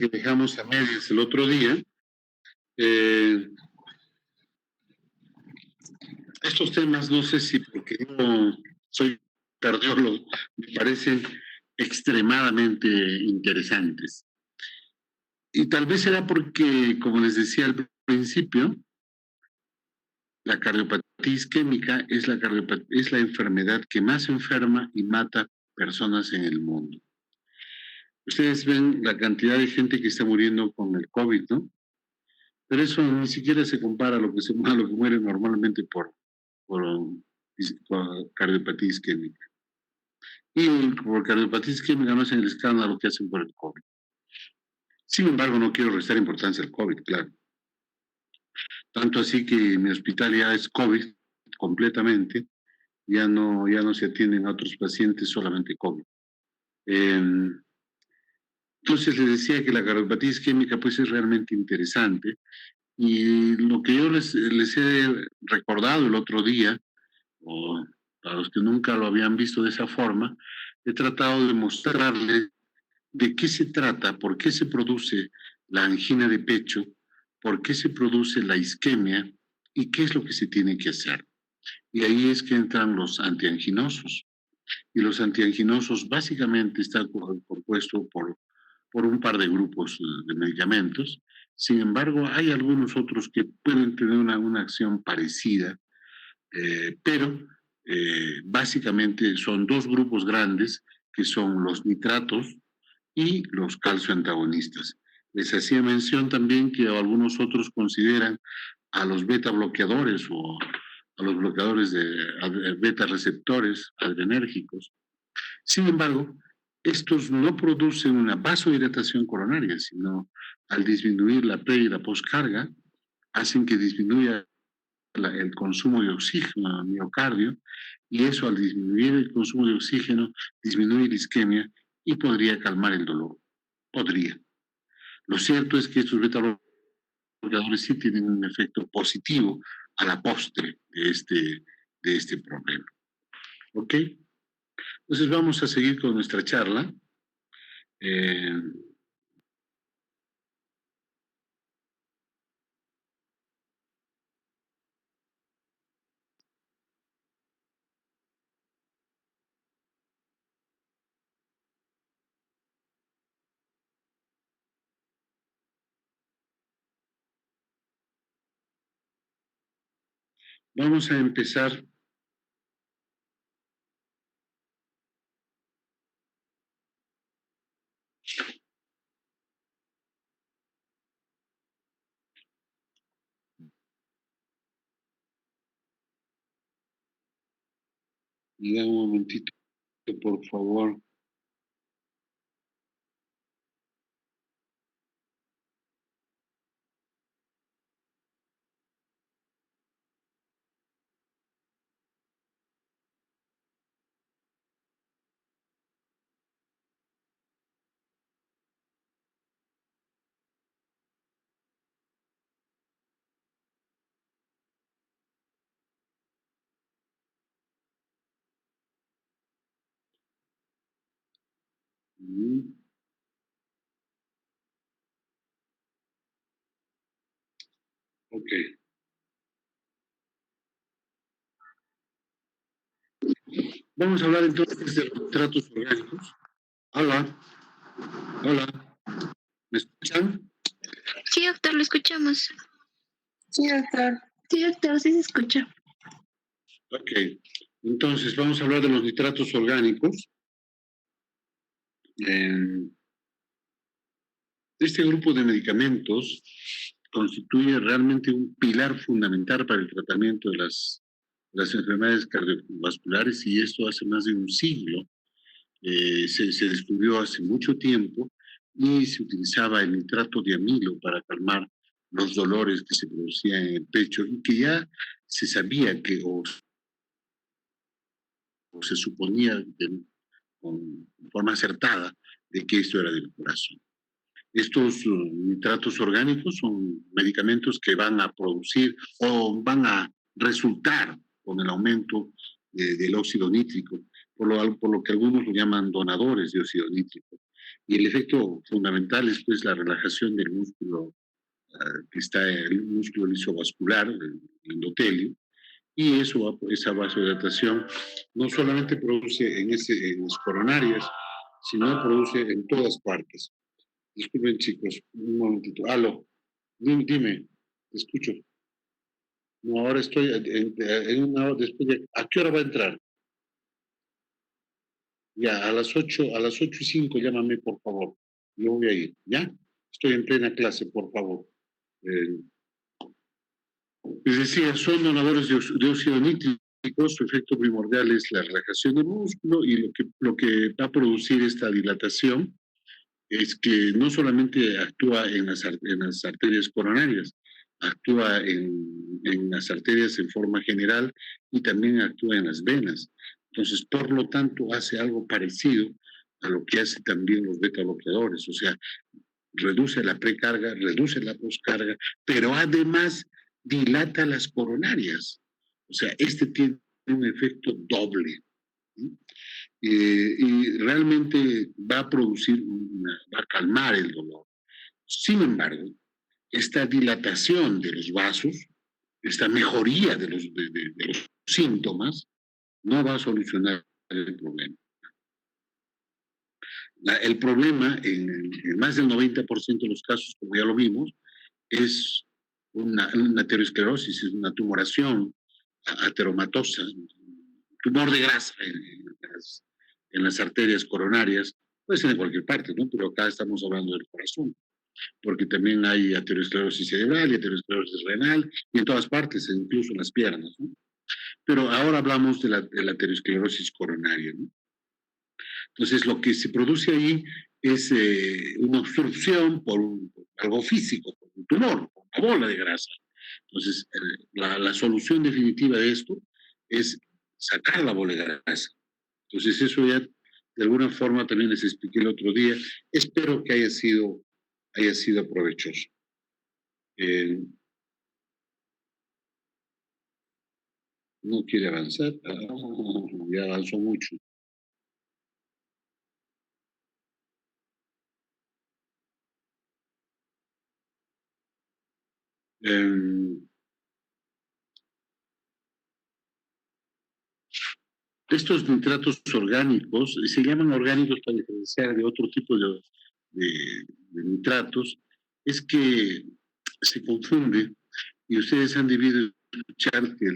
que dejamos a medias el otro día, eh, estos temas no sé si porque no soy cardiólogo, me parecen extremadamente interesantes. Y tal vez será porque, como les decía al principio, la cardiopatía isquémica es la enfermedad que más enferma y mata personas en el mundo. Ustedes ven la cantidad de gente que está muriendo con el COVID, ¿no? Pero eso ni siquiera se compara a a lo que muere normalmente por, por cardiopatía isquémica. Y por cardiopatía isquémica no hacen el escándalo que hacen por el COVID. Sin embargo, no quiero restar importancia al COVID, claro. Tanto así que mi hospital ya es COVID completamente, ya no se atienden a otros pacientes, solamente COVID. Entonces les decía que la cardiopatía isquémica pues es realmente interesante y lo que yo les he recordado el otro día, o para los que nunca lo habían visto de esa forma, he tratado de mostrarles de qué se trata, por qué se produce la angina de pecho, por qué se produce la isquemia y qué es lo que se tiene que hacer. Y ahí es que entran los antianginosos. Y los antianginosos básicamente están compuestos por un par de grupos de medicamentos. Sin embargo, hay algunos otros que pueden tener una acción parecida, pero básicamente son dos grupos grandes que son los nitratos y los calcioantagonistas. Les hacía mención también que algunos otros consideran a los beta bloqueadores o a los bloqueadores de beta receptores adrenérgicos. Sin embargo, estos no producen una vasodilatación coronaria, sino al disminuir la pre y la postcarga, hacen que disminuya el consumo de oxígeno al miocardio, y eso al disminuir el consumo de oxígeno, disminuye la isquemia y podría calmar el dolor. Podría. Lo cierto es que estos beta bloqueadores sí tienen un efecto positivo a la postre de este problema. ¿Ok? Entonces vamos a seguir con nuestra charla. Eh, Vamos a empezar. Y da un momentito, por favor. Ok. Vamos a hablar entonces de los nitratos orgánicos. Hola, hola, ¿me escuchan? Sí, doctor, lo escuchamos. Sí, doctor. Sí, doctor, sí se escucha. Ok. Entonces, vamos a hablar de los nitratos orgánicos. Este grupo de medicamentos constituye realmente un pilar fundamental para el tratamiento de las enfermedades cardiovasculares, y esto hace más de un siglo. Se descubrió hace mucho tiempo y se utilizaba el nitrato de amilo para calmar los dolores que se producían en el pecho y que ya se sabía o se suponía con forma acertada de que esto era del corazón. Estos nitratos orgánicos son medicamentos que van a producir o van a resultar con el aumento del óxido nítrico, por lo que algunos lo llaman donadores de óxido nítrico. Y el efecto fundamental es pues la relajación del músculo, que está el músculo lisovascular, el endotelio, y eso, esa vasodilatación no solamente produce en las coronarias, sino produce en todas partes. Disculpen chicos, un momentito. Aló, dime, te escucho. No, ahora estoy en una hora después de... ¿A qué hora va a entrar? Ya, a las 8:05 llámame, por favor. Yo voy a ir, ¿ya? Estoy en plena clase, por favor. Eh, Les decía, son donadores de óxido nítrico, su efecto primordial es la relajación del músculo y lo que va a producir esta dilatación es que no solamente actúa en las arterias coronarias, actúa en las arterias en forma general y también actúa en las venas. Entonces, por lo tanto, hace algo parecido a lo que hacen también los beta bloqueadores, o sea, reduce la precarga, reduce la poscarga, pero además dilata las coronarias. O sea, este tiene un efecto doble. ¿Sí? Y realmente va a producir, va a calmar el dolor. Sin embargo, esta dilatación de los vasos, esta mejoría de los síntomas, no va a solucionar el problema. El problema, en más del 90% de los casos, como ya lo vimos, es una aterosclerosis, es una tumoración ateromatosa, tumor de grasa en las arterias coronarias, puede ser en cualquier parte, ¿no? Pero acá estamos hablando del corazón, porque también hay aterosclerosis cerebral y aterosclerosis renal, y en todas partes, incluso en las piernas, ¿no? Pero ahora hablamos de la aterosclerosis coronaria, ¿no? Entonces, lo que se produce ahí es una obstrucción por algo físico, por un tumor, por una bola de grasa. Entonces, la solución definitiva de esto es sacar la bola de grasa. Entonces, eso ya de alguna forma también les expliqué el otro día. Espero que haya sido provechoso. No quiere avanzar. Ya avanzó mucho. Eh, Estos nitratos orgánicos se llaman orgánicos para diferenciar de otro tipo de nitratos, es que se confunde y ustedes han debido escuchar que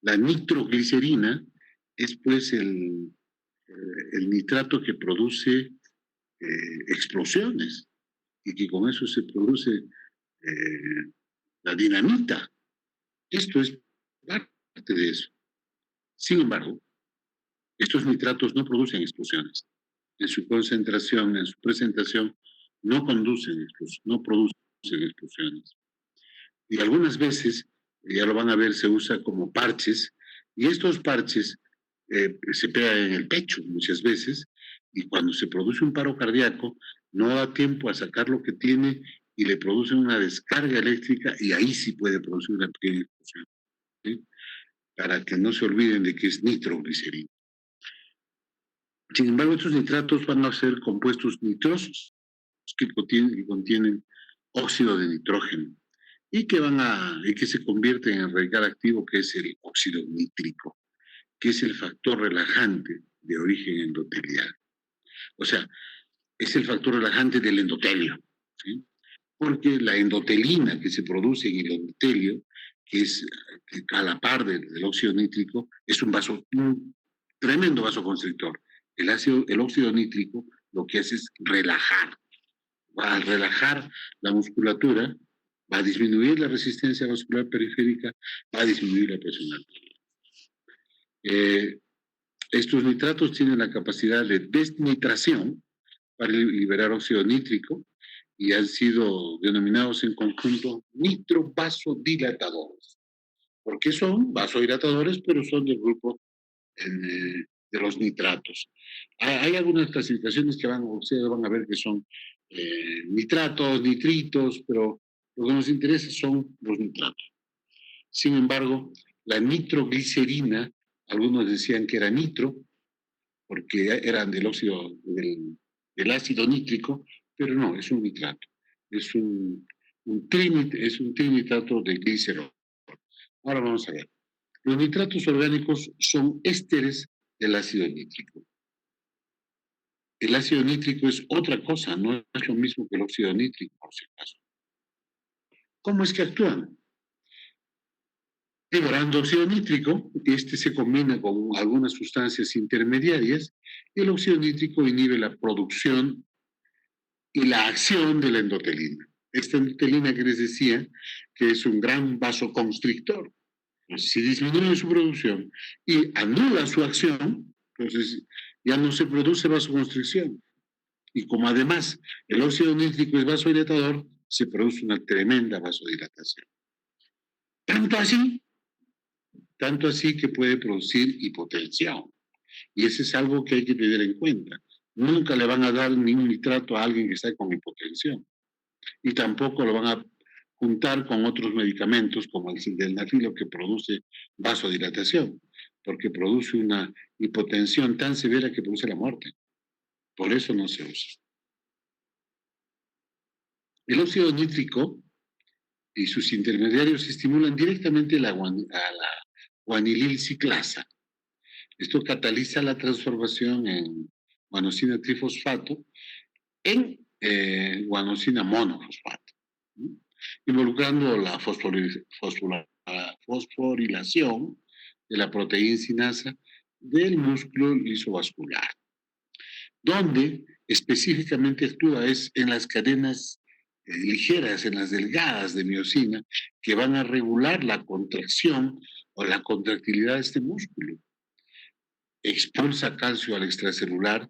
la nitroglicerina es pues el nitrato que produce explosiones y que con eso se produce la dinamita. Esto es parte de eso. Sin embargo, estos nitratos no producen explosiones. En su concentración, en su presentación, no producen explosiones. Y algunas veces, ya lo van a ver, se usa como parches, y estos parches se pegan en el pecho muchas veces, y cuando se produce un paro cardíaco, no da tiempo a sacar lo que tiene y le produce una descarga eléctrica, y ahí sí puede producir una pequeña explosión. ¿Sí? Para que no se olviden de que es nitroglicerina. Sin embargo, estos nitratos van a ser compuestos nitrosos que contienen óxido de nitrógeno y que se convierten en el radical activo que es el óxido nítrico, que es el factor relajante de origen endotelial. O sea, es el factor relajante del endotelio, ¿sí? Porque la endotelina que se produce en el endotelio, que es a la par del óxido nítrico, es un tremendo vasoconstrictor. El óxido nítrico lo que hace es relajar. Al relajar la musculatura, va a disminuir la resistencia vascular periférica, va a disminuir la presión arterial. Estos nitratos tienen la capacidad de desnitración para liberar óxido nítrico y han sido denominados en conjunto nitrovasodilatadores. Porque son vasodilatadores, pero son del grupo de los nitratos. Hay algunas clasificaciones que ustedes van a ver que son nitratos, nitritos, pero lo que nos interesa son los nitratos. Sin embargo, la nitroglicerina, algunos decían que era nitro, porque eran del óxido del ácido nítrico, pero no, es un nitrato. Es un trinitrato de glicerol. Ahora vamos a ver. Los nitratos orgánicos son ésteres del ácido nítrico. El ácido nítrico es otra cosa, no es lo mismo que el óxido nítrico, por si acaso. ¿Cómo es que actúan? Liberando óxido nítrico, este se combina con algunas sustancias intermediarias y el óxido nítrico inhibe la producción y la acción de la endotelina. Esta endotelina que les decía que es un gran vasoconstrictor. Si disminuye su producción y anula su acción, entonces ya no se produce vasoconstricción. Y como además el óxido nítrico es vasodilatador, se produce una tremenda vasodilatación. Tanto así que puede producir hipotensión. Y eso es algo que hay que tener en cuenta. Nunca le van a dar ni un nitrato a alguien que está con hipotensión. Y tampoco lo van a juntar con otros medicamentos como el sildenafilo que produce vasodilatación, porque produce una hipotensión tan severa que produce la muerte. Por eso no se usa. El óxido nítrico y sus intermediarios estimulan directamente a la guanilil ciclasa. Esto cataliza la transformación en guanosina trifosfato en guanosina monofosfato, ¿sí? Involucrando la fosforilación de la proteína sinasa del músculo lisovascular, donde específicamente actúa es en las cadenas ligeras, en las delgadas de miosina, que van a regular la contracción o la contractilidad de este músculo. Expulsa calcio al extracelular,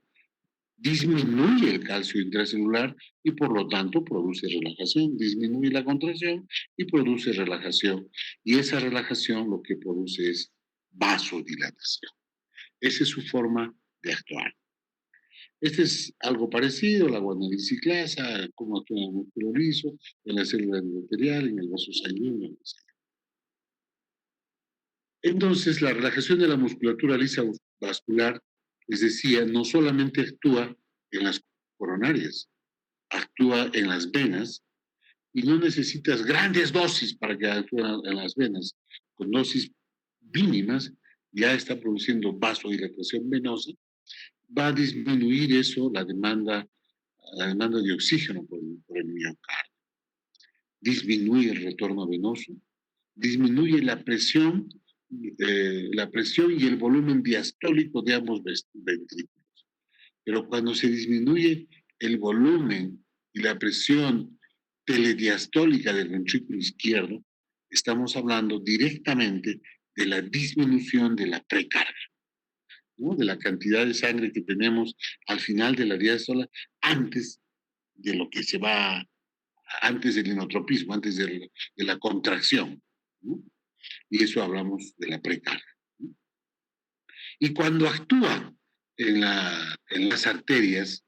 disminuye el calcio intracelular y por lo tanto produce relajación, disminuye la contracción y produce relajación. Y esa relajación lo que produce es vasodilatación. Esa es su forma de actuar. Este es algo parecido, la guanilil ciclasa, cómo actúa en el músculo liso, en la célula endotelial, en el vaso sanguíneo, etc. Entonces, la relajación de la musculatura lisa vascular, les decía, no solamente actúa en las coronarias, actúa en las venas y no necesitas grandes dosis para que actúe en las venas. Con dosis mínimas ya está produciendo vasodilatación venosa, va a disminuir eso la demanda de oxígeno por el miocardio. Disminuye el retorno venoso, disminuye la presión y el volumen diastólico de ambos ventrículos. Pero cuando se disminuye el volumen y la presión telediastólica del ventrículo izquierdo, estamos hablando directamente de la disminución de la precarga, ¿no? De la cantidad de sangre que tenemos al final de la diástole antes de lo que se va, antes del inotropismo, antes de la contracción, ¿no? Y eso hablamos de la precarga, ¿no? Y cuando actúa en las arterias,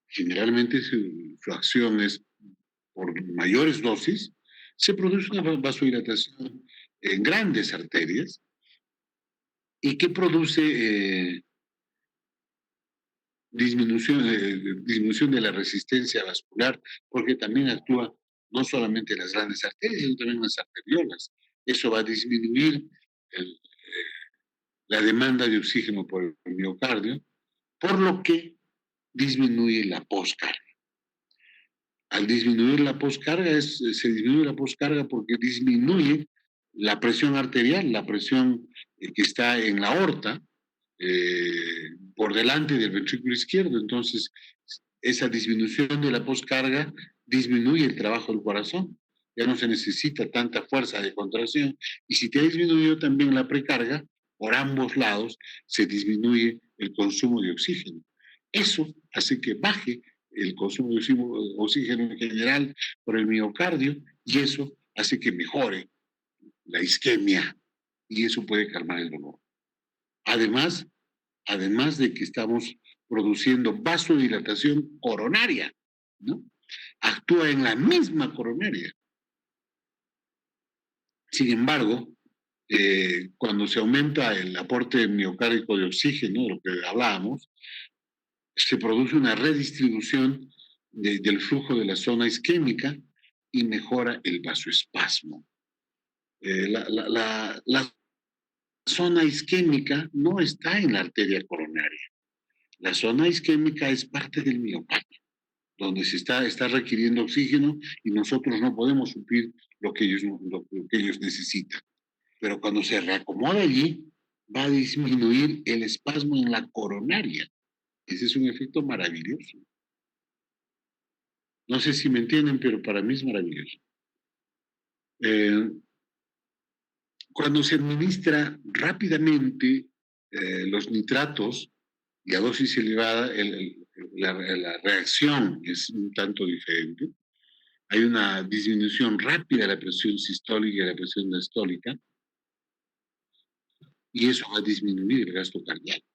generalmente su acción es por mayores dosis, se produce una vasodilatación en grandes arterias y que produce disminución de la resistencia vascular, porque también actúa no solamente en las grandes arterias, sino también en las arteriolas. Eso va a disminuir la demanda de oxígeno por el miocardio, por lo que disminuye la poscarga. Al disminuir la poscarga, se disminuye la poscarga porque disminuye la presión arterial, la presión que está en la aorta, por delante del ventrículo izquierdo. Entonces, esa disminución de la poscarga disminuye el trabajo del corazón. Ya no se necesita tanta fuerza de contracción. Y si te ha disminuido también la precarga, por ambos lados se disminuye el consumo de oxígeno. Eso hace que baje el consumo de oxígeno en general por el miocardio y eso hace que mejore la isquemia y eso puede calmar el dolor. Además de que estamos produciendo vasodilatación coronaria, ¿no? Actúa en la misma coronaria. Sin embargo, cuando se aumenta el aporte miocárdico de oxígeno, de lo que hablábamos, se produce una redistribución del flujo de la zona isquémica y mejora el vasoespasmo. La zona isquémica no está en la arteria coronaria. La zona isquémica es parte del miocardio, donde se está requiriendo oxígeno y nosotros no podemos suplir lo que ellos necesitan. Pero cuando se reacomoda allí, va a disminuir el espasmo en la coronaria. Ese es un efecto maravilloso. No sé si me entienden, pero para mí es maravilloso. Cuando se administra rápidamente los nitratos y a dosis elevada, la reacción es un tanto diferente. Hay una disminución rápida de la presión sistólica y de la presión diastólica, y eso va a disminuir el gasto cardíaco.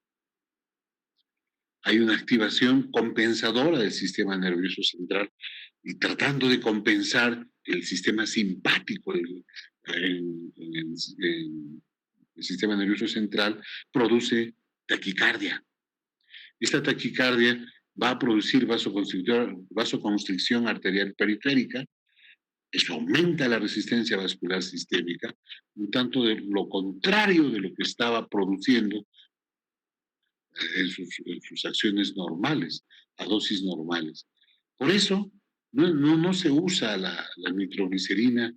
Hay una activación compensadora del sistema nervioso central y tratando de compensar el sistema simpático en el sistema nervioso central, produce taquicardia. Esta taquicardia va a producir vasoconstricción arterial periférica. Eso aumenta la resistencia vascular sistémica, un tanto de lo contrario de lo que estaba produciendo en sus acciones normales, a dosis normales. Por eso no se usa la nitroglicerina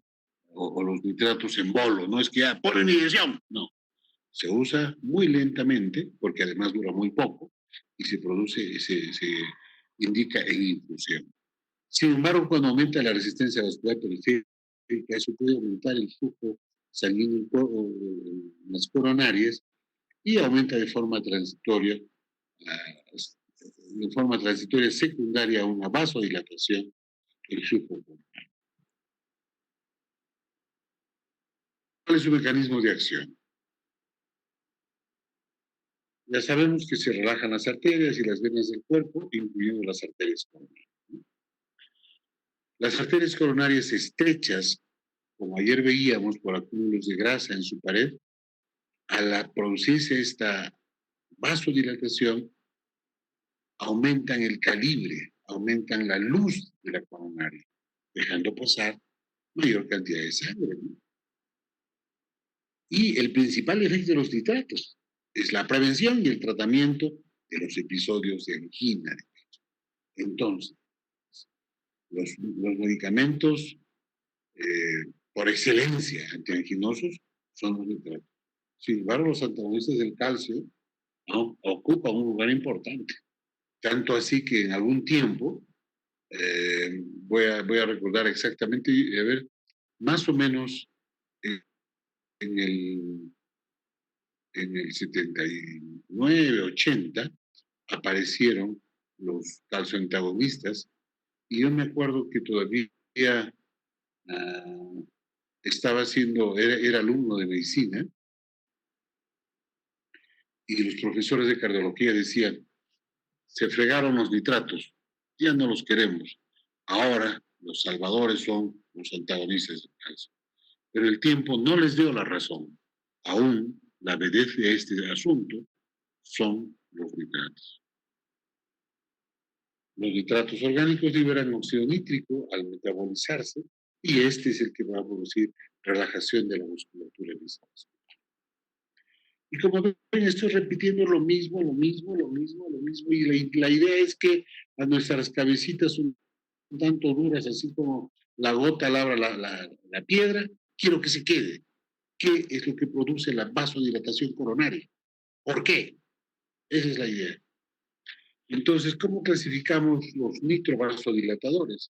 o los nitratos en bolo, no es que ya ponen inyección, no. Se usa muy lentamente, porque además dura muy poco, y se indica en infusión. Sin embargo, cuando aumenta la resistencia vascular periférica, eso puede aumentar el flujo sanguíneo en las coronarias y aumenta de forma transitoria secundaria a una vasodilatación del flujo coronario. ¿Cuál es su mecanismo de acción? Ya sabemos que se relajan las arterias y las venas del cuerpo, incluyendo las arterias coronarias. Las arterias coronarias estrechas, como ayer veíamos por acúmulos de grasa en su pared, al producirse esta vasodilatación, aumentan el calibre, aumentan la luz de la coronaria, dejando pasar mayor cantidad de sangre. Y el principal efecto de los nitratos es la prevención y el tratamiento de los episodios de angina. Entonces, los medicamentos por excelencia antianginosos son los nitratos. Sin embargo, los antagonistas del calcio ocupan un lugar importante. Tanto así que en algún tiempo, voy a recordar exactamente, a ver, más o menos en el 79, 80, aparecieron los calcioantagonistas, y yo me acuerdo que todavía era alumno de medicina, y los profesores de cardiología decían, se fregaron los nitratos, ya no los queremos, ahora los salvadores son los antagonistas del calcio. Pero el tiempo no les dio la razón. Aún la vedette de este asunto son los nitratos. Los nitratos orgánicos liberan óxido nítrico al metabolizarse, y este es el que va a producir relajación de la musculatura lisada. Y como ven, estoy repitiendo lo mismo, y la idea es que a nuestras cabecitas un tanto duras, así como la gota labra la piedra, quiero que se quede. ¿Qué es lo que produce la vasodilatación coronaria? ¿Por qué? Esa es la idea. Entonces, ¿cómo clasificamos los nitrovasodilatadores?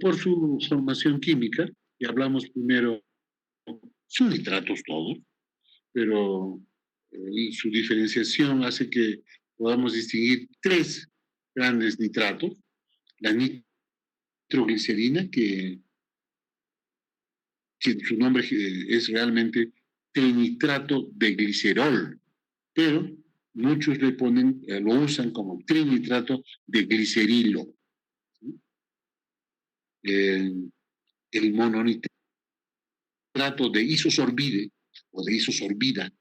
Por su formación química, y hablamos primero, son nitratos todos, pero su diferenciación hace que podamos distinguir tres grandes nitratos: la nitroglicerina, que su nombre es realmente trinitrato de glicerol, pero muchos lo usan como trinitrato de glicerilo. El mononitrato de isosorbide o de isosorbida,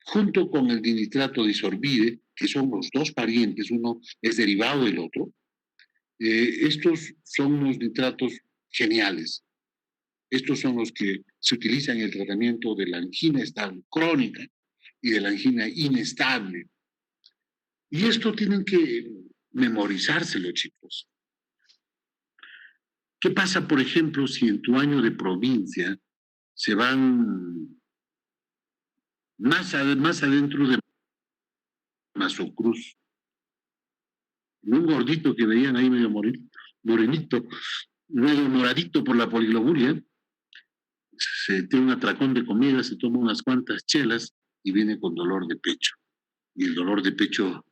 junto con el dinitrato de isorbide, que son los dos parientes, uno es derivado del otro, estos son unos nitratos geniales. Estos son los que se utilizan en el tratamiento de la angina estable crónica y de la angina inestable. Y esto tienen que memorizárselo, chicos. ¿Qué pasa, por ejemplo, si en tu año de provincia se van más adentro de Mazocruz? Un gordito que veían ahí medio morenito, medio moradito por la poligloburia, se tiene un atracón de comida, se toma unas cuantas chelas y viene con dolor de pecho. Y el dolor de pecho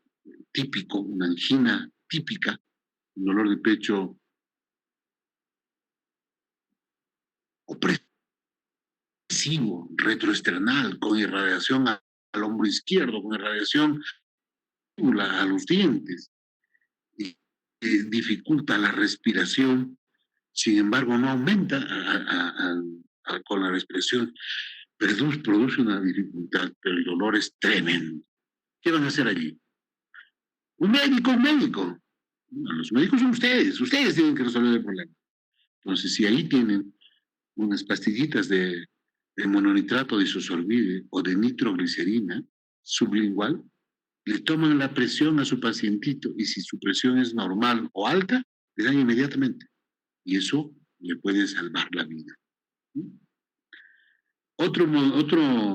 típico, una angina típica, un dolor de pecho opresivo, retroesternal, con irradiación al hombro izquierdo, con irradiación a los dientes, y dificulta la respiración, sin embargo no aumenta con la respiración, produce una dificultad, pero el dolor es tremendo. ¿Qué van a hacer allí? Un médico. Los médicos son ustedes tienen que resolver el problema. Entonces, si ahí tienen unas pastillitas de mononitrato de isosorbide o de nitroglicerina sublingual, le toman la presión a su pacientito y si su presión es normal o alta, le dan inmediatamente. Y eso le puede salvar la vida. Otro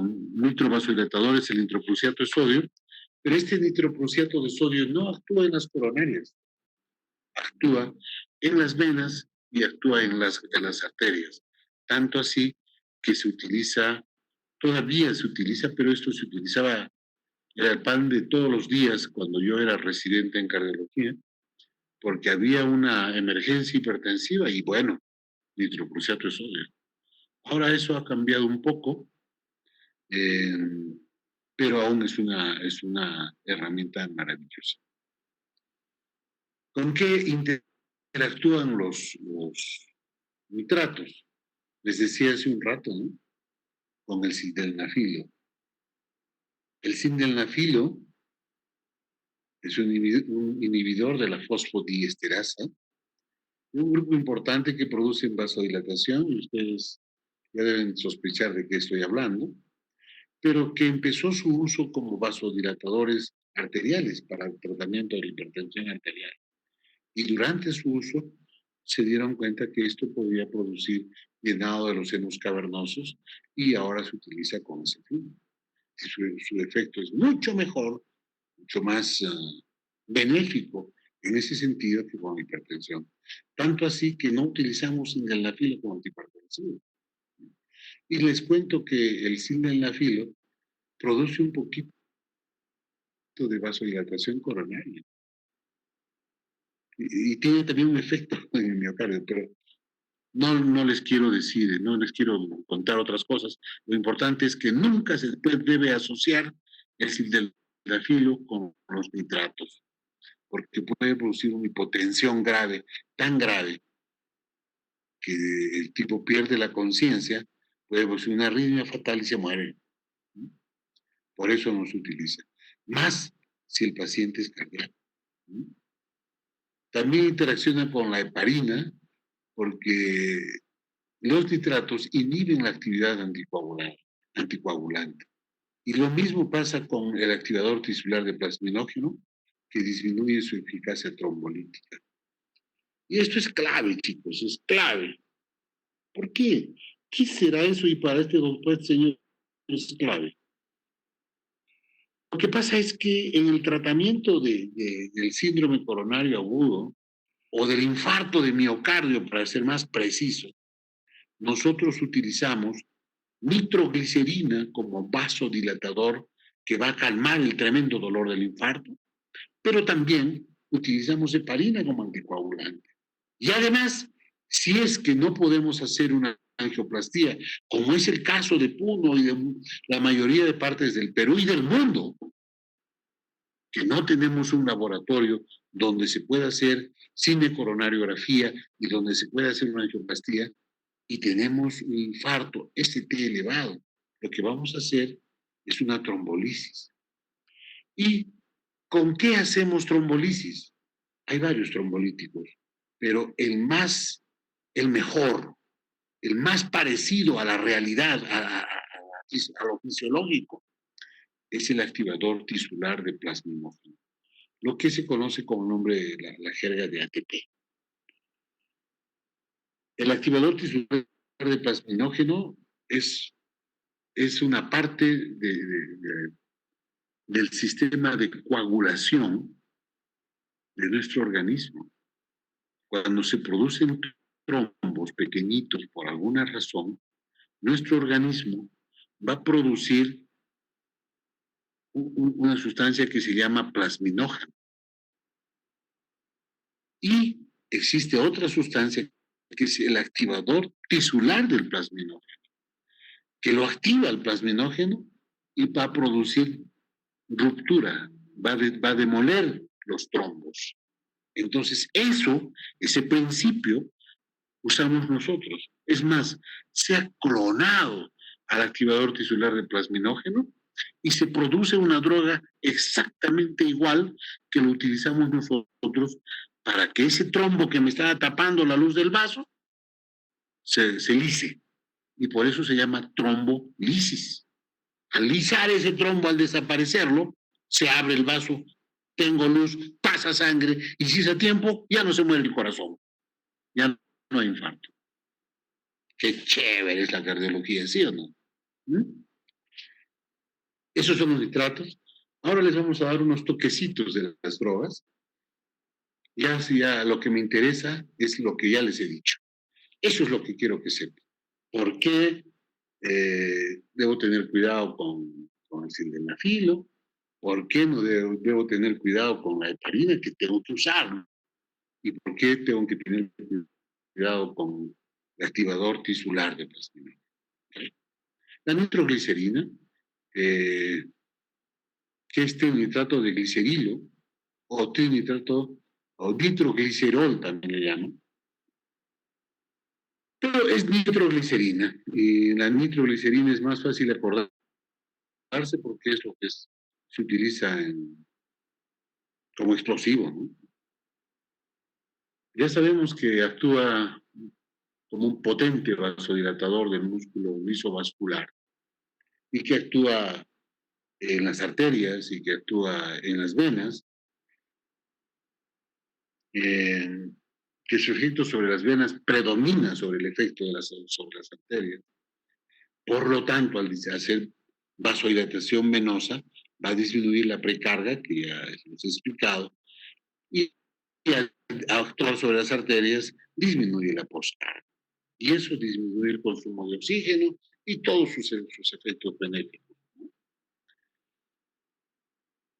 nitrovasodilatador es el nitroprusiato de sodio, pero este nitroprusiato de sodio no actúa en las coronarias, actúa en las venas y actúa en las arterias. Tanto así que todavía se utiliza, pero esto se utilizaba, era el pan de todos los días cuando yo era residente en cardiología, porque había una emergencia hipertensiva y bueno, nitroprusiato de sodio. Ahora eso ha cambiado un poco, pero aún es una herramienta maravillosa. ¿Con qué interactúan los nitratos? Les decía hace un rato, ¿no? Con el sildenafilo. El sildenafilo es un inhibidor de la fosfodiesterasa, un grupo importante que produce vasodilatación, y ustedes ya deben sospechar de qué estoy hablando, pero que empezó su uso como vasodilatadores arteriales para el tratamiento de la hipertensión arterial. Y durante su uso se dieron cuenta que esto podía producir llenado de los senos cavernosos y ahora se utiliza con ese fin. Su efecto es mucho mejor, mucho más benéfico en ese sentido que con hipertensión. Tanto así que no utilizamos sildenafilo como antihipertensivo. Y les cuento que el sildenafilo produce un poquito de vasodilatación coronaria. Y tiene también un efecto en el miocardio, pero no les quiero decir, no les quiero contar otras cosas. Lo importante es que nunca se debe asociar el sildenafilo con los nitratos, porque puede producir una hipotensión grave, tan grave, que el tipo pierde la conciencia, puede producir una arritmia fatal y se muere. Por eso no se utiliza. Más si el paciente es cardíaco. También interacciona con la heparina, porque los nitratos inhiben la actividad anticoagulante. Y lo mismo pasa con el activador tisular de plasminógeno, que disminuye su eficacia trombolítica. Y esto es clave, chicos, es clave. ¿Por qué? ¿Qué será eso? Y para este doctor, este señor, es clave. Lo que pasa es que en el tratamiento del síndrome coronario agudo o del infarto de miocardio, para ser más preciso, nosotros utilizamos nitroglicerina como vasodilatador que va a calmar el tremendo dolor del infarto, pero también utilizamos heparina como anticoagulante. Y además, si es que no podemos hacer una angioplastía, como es el caso de Puno y de la mayoría de partes del Perú y del mundo, que no tenemos un laboratorio donde se pueda hacer cinecoronariografía y donde se pueda hacer una angioplastía, y tenemos un infarto ST elevado, lo que vamos a hacer es una trombolisis. Y ¿Con qué hacemos trombolisis? Hay varios trombolíticos, pero el mejor, el más parecido a la realidad, a lo fisiológico, es el activador tisular de plasminógeno, lo que se conoce como nombre de la jerga de ATP. El activador tisular de plasminógeno es una parte del sistema de coagulación de nuestro organismo. Cuando se producen trombos pequeñitos por alguna razón, nuestro organismo va a producir una sustancia que se llama plasminógeno. Y existe otra sustancia que es el activador tisular del plasminógeno, que lo activa el plasminógeno y va a producir ruptura, va a demoler los trombos. Entonces, ese principio, usamos nosotros. Es más, se ha clonado al activador tisular de plasminógeno y se produce una droga exactamente igual que lo utilizamos nosotros para que ese trombo que me estaba tapando la luz del vaso se lise. Y por eso se llama trombolisis. Al lisar ese trombo, al desaparecerlo, se abre el vaso, tengo luz, pasa sangre, y si es a tiempo, ya no se muere el corazón, ya no hay infarto. Qué chévere es la cardiología, ¿sí o no? ¿Mm? Esos son los nitratos. Ahora les vamos a dar unos toquecitos de las drogas. Ya lo que me interesa es lo que ya les he dicho. Eso es lo que quiero que sepan. ¿Por qué debo tener cuidado con el sildenafilo? ¿Por qué no debo tener cuidado con la heparina que tengo que usar? ¿Y por qué tengo que tener cuidado con el activador tisular de plasminógeno? La nitroglicerina, que es nitrato de glicerilo, o nitrato, o nitroglicerol también le llaman, pero es nitroglicerina, y la nitroglicerina es más fácil acordarse porque es lo que se utiliza como explosivo, ¿no? Ya sabemos que actúa como un potente vasodilatador del músculo lisovascular y que actúa en las arterias y que actúa en las venas, que su efecto sobre las venas predomina sobre el efecto sobre las arterias. Por lo tanto, al hacer vasodilatación venosa, va a disminuir la precarga, que ya les he explicado, y al actuar sobre las arterias, disminuye la postcarga. Y eso disminuye el consumo de oxígeno y todos sus efectos benéficos.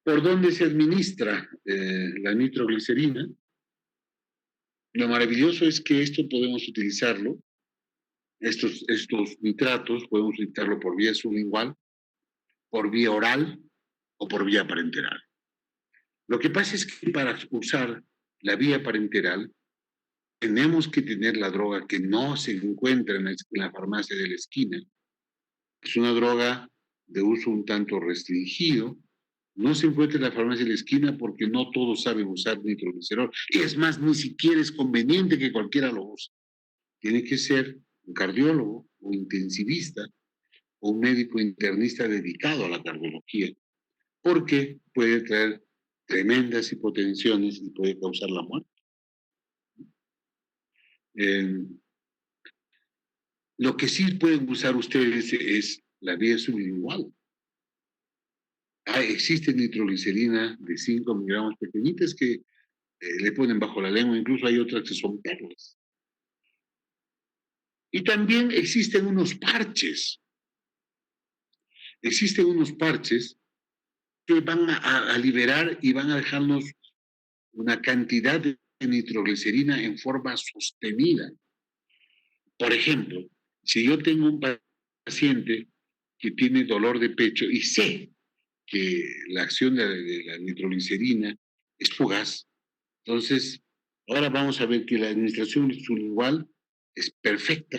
¿Por dónde se administra la nitroglicerina? Lo maravilloso es que esto podemos utilizarlo, estos nitratos, podemos utilizarlo por vía sublingual, por vía oral o por vía parenteral. Lo que pasa es que para usar la vía parenteral, tenemos que tener la droga que no se encuentra en la farmacia de la esquina. Es una droga de uso un tanto restringido. No se encuentra en la farmacia de la esquina porque no todos saben usar nitroglicerol. Es más, ni siquiera es conveniente que cualquiera lo use. Tiene que ser un cardiólogo o intensivista o un médico internista dedicado a la cardiología, porque puede traer tremendas hipotensiones y puede causar la muerte. Lo que sí pueden usar ustedes es la vía sublingual. Existe nitroglicerina de 5 miligramos pequeñitas que le ponen bajo la lengua, incluso hay otras que son perlas. Y también existen unos parches. Existen unos parches que van a liberar y van a dejarnos una cantidad de nitroglicerina en forma sostenida. Por ejemplo, si yo tengo un paciente que tiene dolor de pecho y sé que la acción de la nitroglicerina es fugaz, entonces ahora vamos a ver que la administración sublingual es perfecta,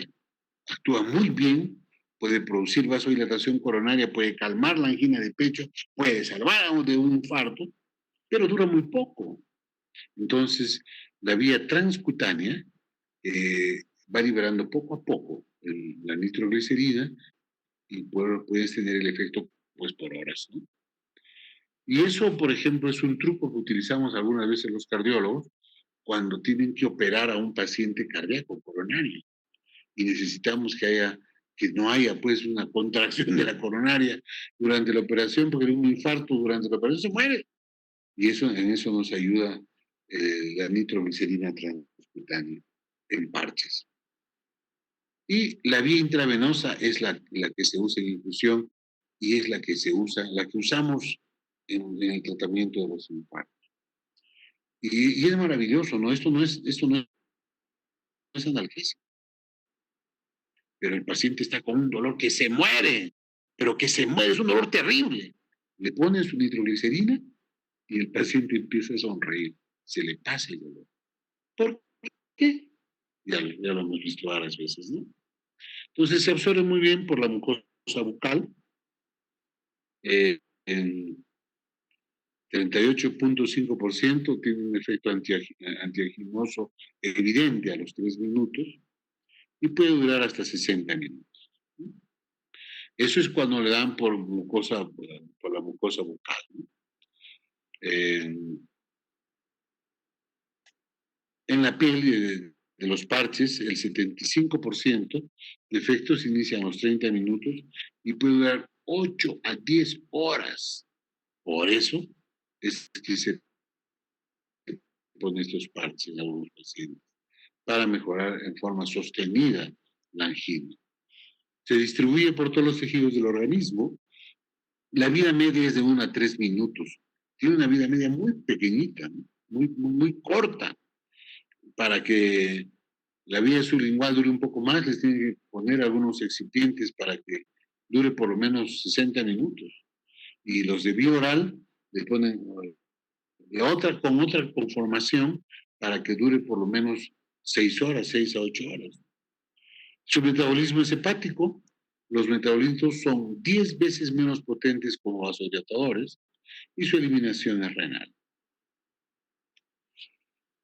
actúa muy bien, puede producir vasodilatación coronaria, puede calmar la angina de pecho, puede salvar de un infarto, pero dura muy poco. Entonces, la vía transcutánea va liberando poco a poco la nitroglicerina y puedes tener el efecto pues por horas, ¿no? Y eso, por ejemplo, es un truco que utilizamos algunas veces los cardiólogos cuando tienen que operar a un paciente cardíaco coronario y necesitamos que no haya pues una contracción de la coronaria durante la operación, porque un infarto durante la operación se muere. Y en eso nos ayuda la nitroglicerina transcutánea en parches. Y la vía intravenosa es la que se usa en infusión y es la que usamos en el tratamiento de los infartos. Y es maravilloso, ¿no? Esto no es analgésico, pero el paciente está con un dolor que se muere, pero que se muere, es un dolor terrible. Le ponen su nitroglicerina y el paciente empieza a sonreír, se le pasa el dolor. ¿Por qué? Ya lo hemos visto varias veces, ¿no? Entonces se absorbe muy bien por la mucosa bucal, en 38.5% tiene un efecto antiaginoso evidente a los 3 minutos y puede durar hasta 60 minutos. Eso es cuando le dan por la mucosa bucal, ¿no? En la piel de los parches, el 75% de efectos inician a los 30 minutos y puede durar 8 a 10 horas. Por eso es que se ponen estos parches a algunos pacientes, para mejorar en forma sostenida la angina. Se distribuye por todos los tejidos del organismo. La vida media es de 1 a 3 minutos. Tiene una vida media muy pequeñita, ¿no? Muy corta. Para que la vía sublingual dure un poco más, les tienen que poner algunos excipientes para que dure por lo menos 60 minutos. Y los de vía oral le ponen con otra conformación para que dure por lo menos 6 horas, 6 a 8 horas. Su metabolismo es hepático. Los metabolitos son 10 veces menos potentes como vasodilatadores y su eliminación es renal.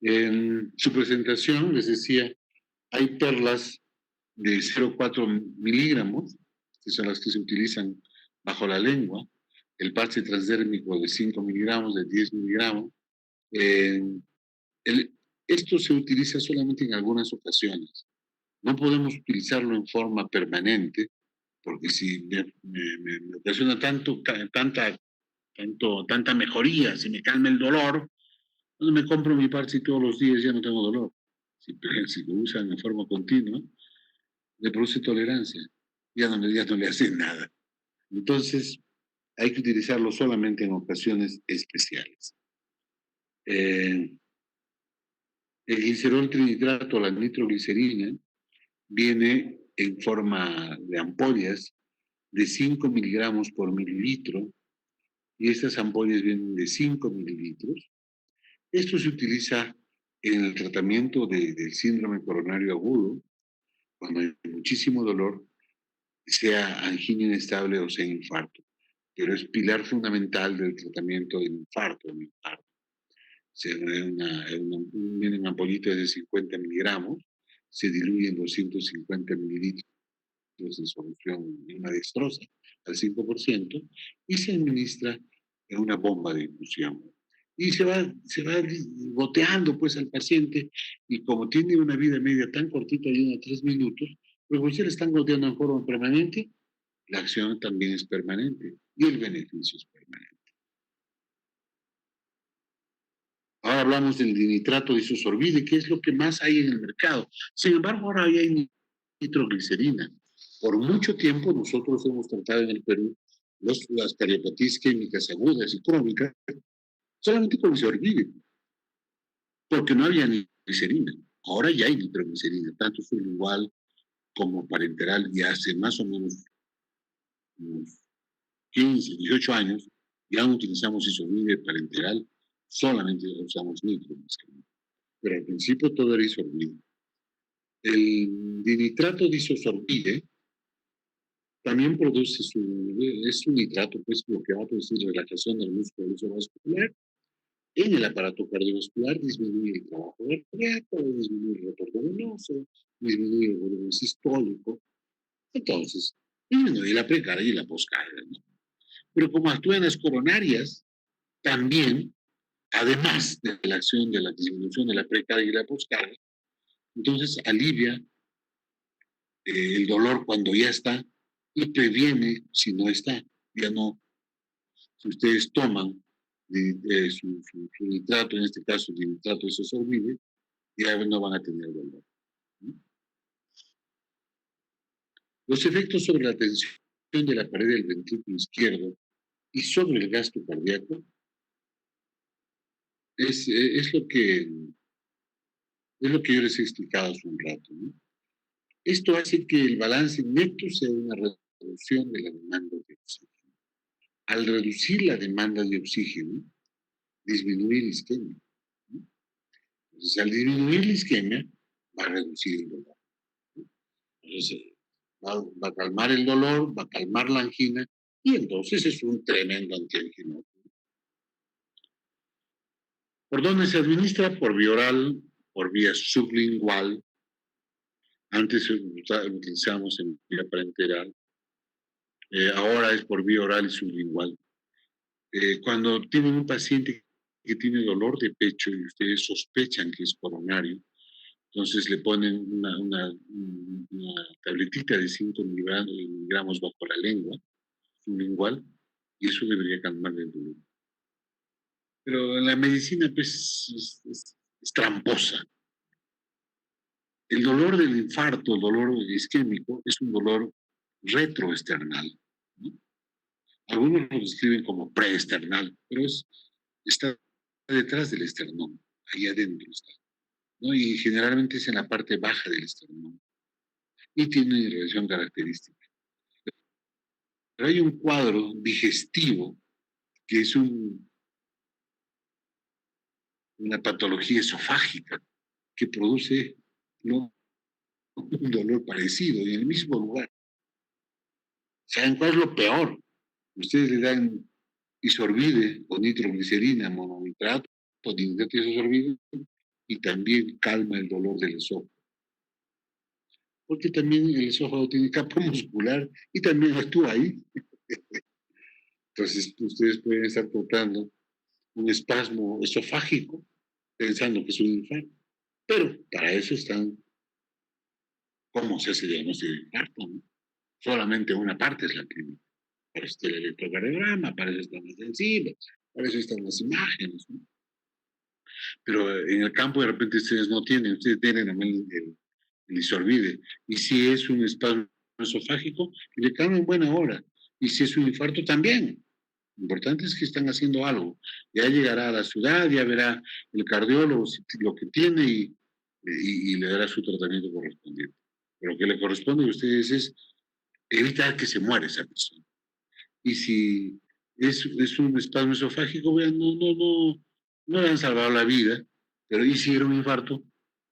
En su presentación, les decía, hay perlas de 0,4 miligramos, que son las que se utilizan bajo la lengua, el parche transdérmico de 5 miligramos, de 10 miligramos. Esto se utiliza solamente en algunas ocasiones. No podemos utilizarlo en forma permanente, porque si me ocasiona tanta mejoría, si me calma el dolor, entonces me compro mi parche todos los días, ya no tengo dolor. Si lo usan en forma continua, le produce tolerancia, ya no le hace nada. Entonces, hay que utilizarlo solamente en ocasiones especiales. El glicerol trinitrato, la nitroglicerina, viene en forma de ampollas de 5 miligramos por mililitro, y estas ampollas vienen de 5 mililitros. Esto se utiliza en el tratamiento del síndrome coronario agudo, cuando hay muchísimo dolor, sea angina inestable o sea infarto, pero es pilar fundamental del tratamiento del infarto. Vienen ampollitas de 50 miligramos, se diluyen 250 mililitros de solución en una dextrosa al 5% y se administra en una bomba de infusión. Y se va goteando pues al paciente, y como tiene una vida media tan cortita de 1 a 3 minutos, pues si le están goteando en forma permanente, la acción también es permanente y el beneficio es permanente. Ahora hablamos del dinitrato disosorbide, que es lo que más hay en el mercado. Sin embargo, ahora ya hay nitroglicerina. Por mucho tiempo nosotros hemos tratado en el Perú las cariopatías químicas agudas y crónicas solamente con disosorbide, porque no había nitroglicerina. Ahora ya hay nitroglicerina, tanto sublingual como parenteral, y hace más o menos unos 15, 18 años ya no utilizamos disosorbide parenteral, solamente usamos nitroglicerina. Pero al principio todo era disorbide. El dinitrato disosorbide también es un nitrato, pues, lo que va a producir relajación del músculo vascular en el aparato cardiovascular, disminuye el trabajo cardíaco, disminuye el retorno venoso, disminuye el volumen sistólico. Entonces, disminuye la precarga y la poscarga, ¿no? Pero como actúan las coronarias, también, además de la acción de la disminución de la precarga y la poscarga, entonces alivia el dolor cuando ya está y previene si no está. Ya no, si ustedes toman su nitrato, en este caso el nitrato de isosorbide, ya no van a tener dolor, ¿no? Los efectos sobre la tensión de la pared del ventrículo izquierdo y sobre el gasto cardíaco es lo que yo les he explicado hace un rato, ¿no? Esto hace que el balance neto sea una reducción de la demanda de oxígeno. Al reducir la demanda de oxígeno, disminuir la isquemia, ¿no? Entonces, al disminuir la isquemia, va a reducir el dolor, ¿no? Entonces, va a calmar el dolor, va a calmar la angina, y entonces es un tremendo antianginoso. ¿Por dónde se administra? Por vía oral, por vía sublingual. Antes utilizábamos en vía parenteral. Ahora es por vía oral y sublingual. Cuando tienen un paciente que tiene dolor de pecho y ustedes sospechan que es coronario, entonces le ponen una tabletita de 5 miligramos bajo la lengua, sublingual, y eso debería calmar el dolor. Pero la medicina, pues, es tramposa. El dolor del infarto, el dolor isquémico, es un dolor retroesternal, ¿no? Algunos lo describen como preesternal, pero está detrás del esternón, ahí adentro está, ¿no? Y generalmente es en la parte baja del esternón y tiene una irradiación característica. Pero hay un cuadro digestivo que es una patología esofágica que produce, ¿no?, un dolor parecido y en el mismo lugar. ¿Saben cuál es lo peor? Ustedes le dan isorbide o nitroglicerina, mononitrato, o nitrato de isosorbide, y también calma el dolor del esófago. Porque también el esófago tiene capa muscular y también actúa ahí. Entonces, ustedes pueden estar tratando un espasmo esofágico pensando que es un infarto. Pero para eso están, ¿cómo se hace el diagnóstico de infarto, ¿no? Solamente una parte es la clínica. Para eso está el electrocardiograma, para eso están las enzimas, para eso están las imágenes, ¿no? Pero en el campo de repente ustedes no tienen, ustedes tienen el isorbide. Y si es un espasmo esofágico, le calma en buena hora. Y si es un infarto, también. Lo importante es que están haciendo algo. Ya llegará a la ciudad, ya verá el cardiólogo lo que tiene y le dará su tratamiento correspondiente. Pero lo que le corresponde a ustedes es evitar que se muera esa persona. Y si es un espasmo esofágico, vean, no le han salvado la vida, pero ¿y si era un infarto?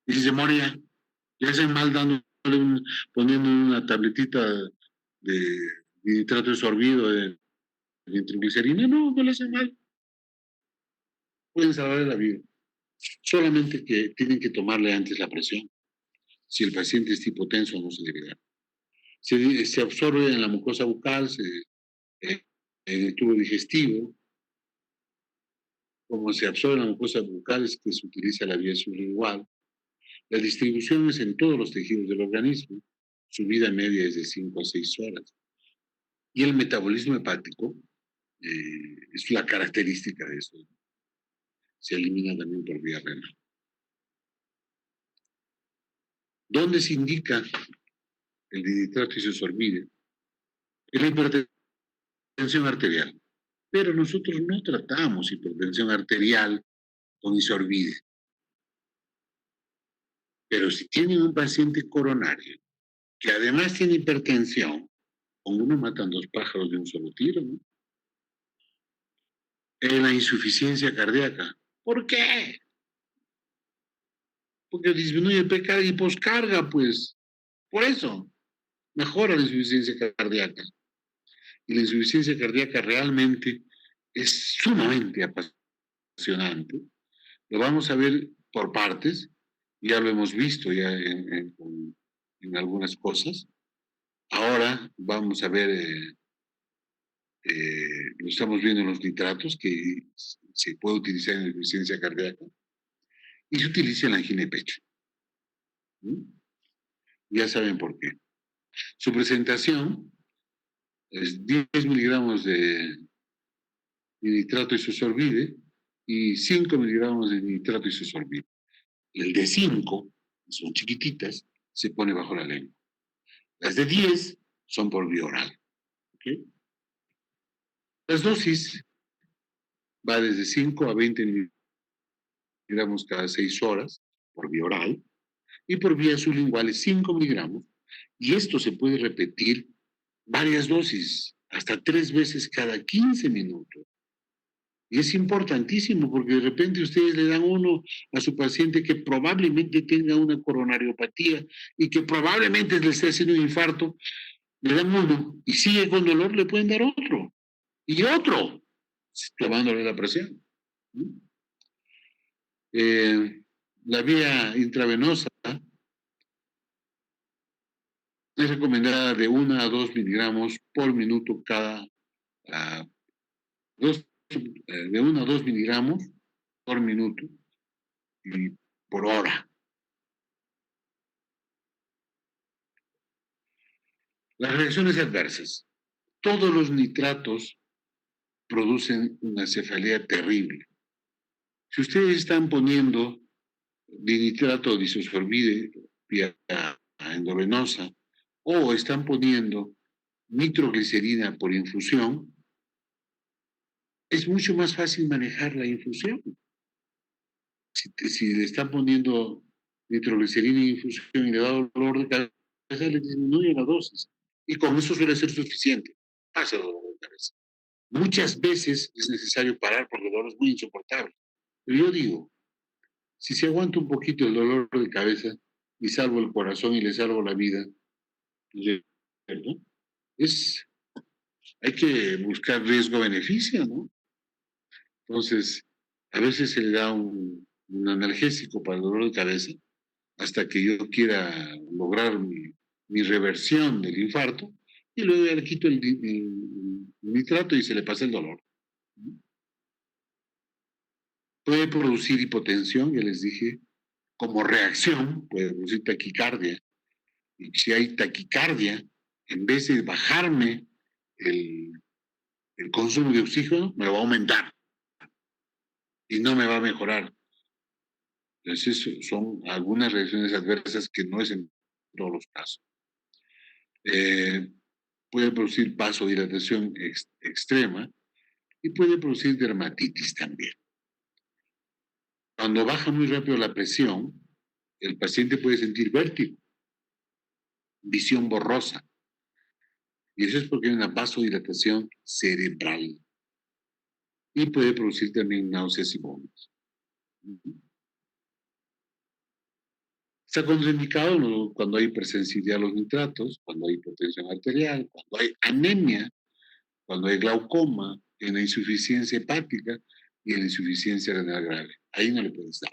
¿Y si se moría? Le hacen mal poniendo una tabletita de nitrato de sorbido de nitroglicerina. No le hacen mal. Pueden salvarle la vida. Solamente que tienen que tomarle antes la presión. Si el paciente es hipotenso, no se debe dar. Se absorbe en la mucosa bucal, en el tubo digestivo. Como se absorbe en la mucosa bucal, es que se utiliza la vía sublingual. La distribución es en todos los tejidos del organismo. Su vida media es de 5 a 6 horas. Y el metabolismo hepático es la característica de eso. Se elimina también por vía renal. ¿Dónde se indica el nitrato isosorbide? En la hipertensión arterial. Pero nosotros no tratamos hipertensión arterial con isorbide. Pero si tienen un paciente coronario que además tiene hipertensión, con uno matan 2 pájaros de un solo tiro, ¿no? En la insuficiencia cardíaca. ¿Por qué? Porque disminuye el precarga y poscarga, pues. Por eso, mejora la insuficiencia cardíaca. Y la insuficiencia cardíaca realmente es sumamente apasionante. impresionante. Lo vamos a ver por partes, ya lo hemos visto ya en algunas cosas. Ahora vamos a ver, lo estamos viendo en los nitratos, que se puede utilizar en insuficiencia cardíaca, y se utiliza en la angina de pecho. Ya saben por qué. Su presentación es 10 miligramos de nitrato isosorbide y 5 miligramos de nitrato isosorbide. El de 5, son chiquititas, se pone bajo la lengua. Las de 10 son por vía oral. ¿Okay? Las dosis va desde 5 a 20 miligramos cada 6 horas por vía oral y por vía sublingual es 5 miligramos. Y esto se puede repetir varias dosis, hasta 3 veces cada 15 minutos. Y es importantísimo porque de repente ustedes le dan uno a su paciente que probablemente tenga una coronariopatía y que probablemente le esté haciendo un infarto, le dan uno y sigue con dolor, le pueden dar otro y otro, tomándole la presión. La vía intravenosa es recomendada de 1 a 2 miligramos por minuto de 1 a 2 miligramos por minuto y por hora. Las reacciones adversas. Todos los nitratos producen una cefalea terrible. Si ustedes están poniendo dinitrato disosorbide vía endovenosa o están poniendo nitroglicerina por infusión, es mucho más fácil manejar la infusión. Si le están poniendo nitroglicerina en infusión y le da dolor de cabeza, le disminuye la dosis. Y con eso suele ser suficiente. Pasa dolor de cabeza. Muchas veces es necesario parar porque el dolor es muy insoportable. Pero yo digo, si se aguanta un poquito el dolor de cabeza y salvo el corazón y le salvo la vida, ¿no? Hay que buscar riesgo-beneficio, ¿no? Entonces, a veces se le da un analgésico para el dolor de cabeza hasta que yo quiera lograr mi reversión del infarto y luego ya le quito el nitrato y se le pasa el dolor. Puede producir hipotensión, ya les dije, como reacción, puede producir taquicardia. Y si hay taquicardia, en vez de bajarme el consumo de oxígeno, me lo va a aumentar y no me va a mejorar. Entonces, son algunas reacciones adversas que no es en todos los casos. Puede producir vasodilatación extrema y puede producir dermatitis también. Cuando baja muy rápido la presión, el paciente puede sentir vértigo, visión borrosa. Y eso es porque hay una vasodilatación cerebral. Y puede producir también náuseas y vómitos. Está contraindicado cuando hay hipersensibilidad a los nitratos, cuando hay hipertensión arterial, cuando hay anemia, cuando hay glaucoma, en la insuficiencia hepática y en la insuficiencia renal grave. Ahí no le puedes dar.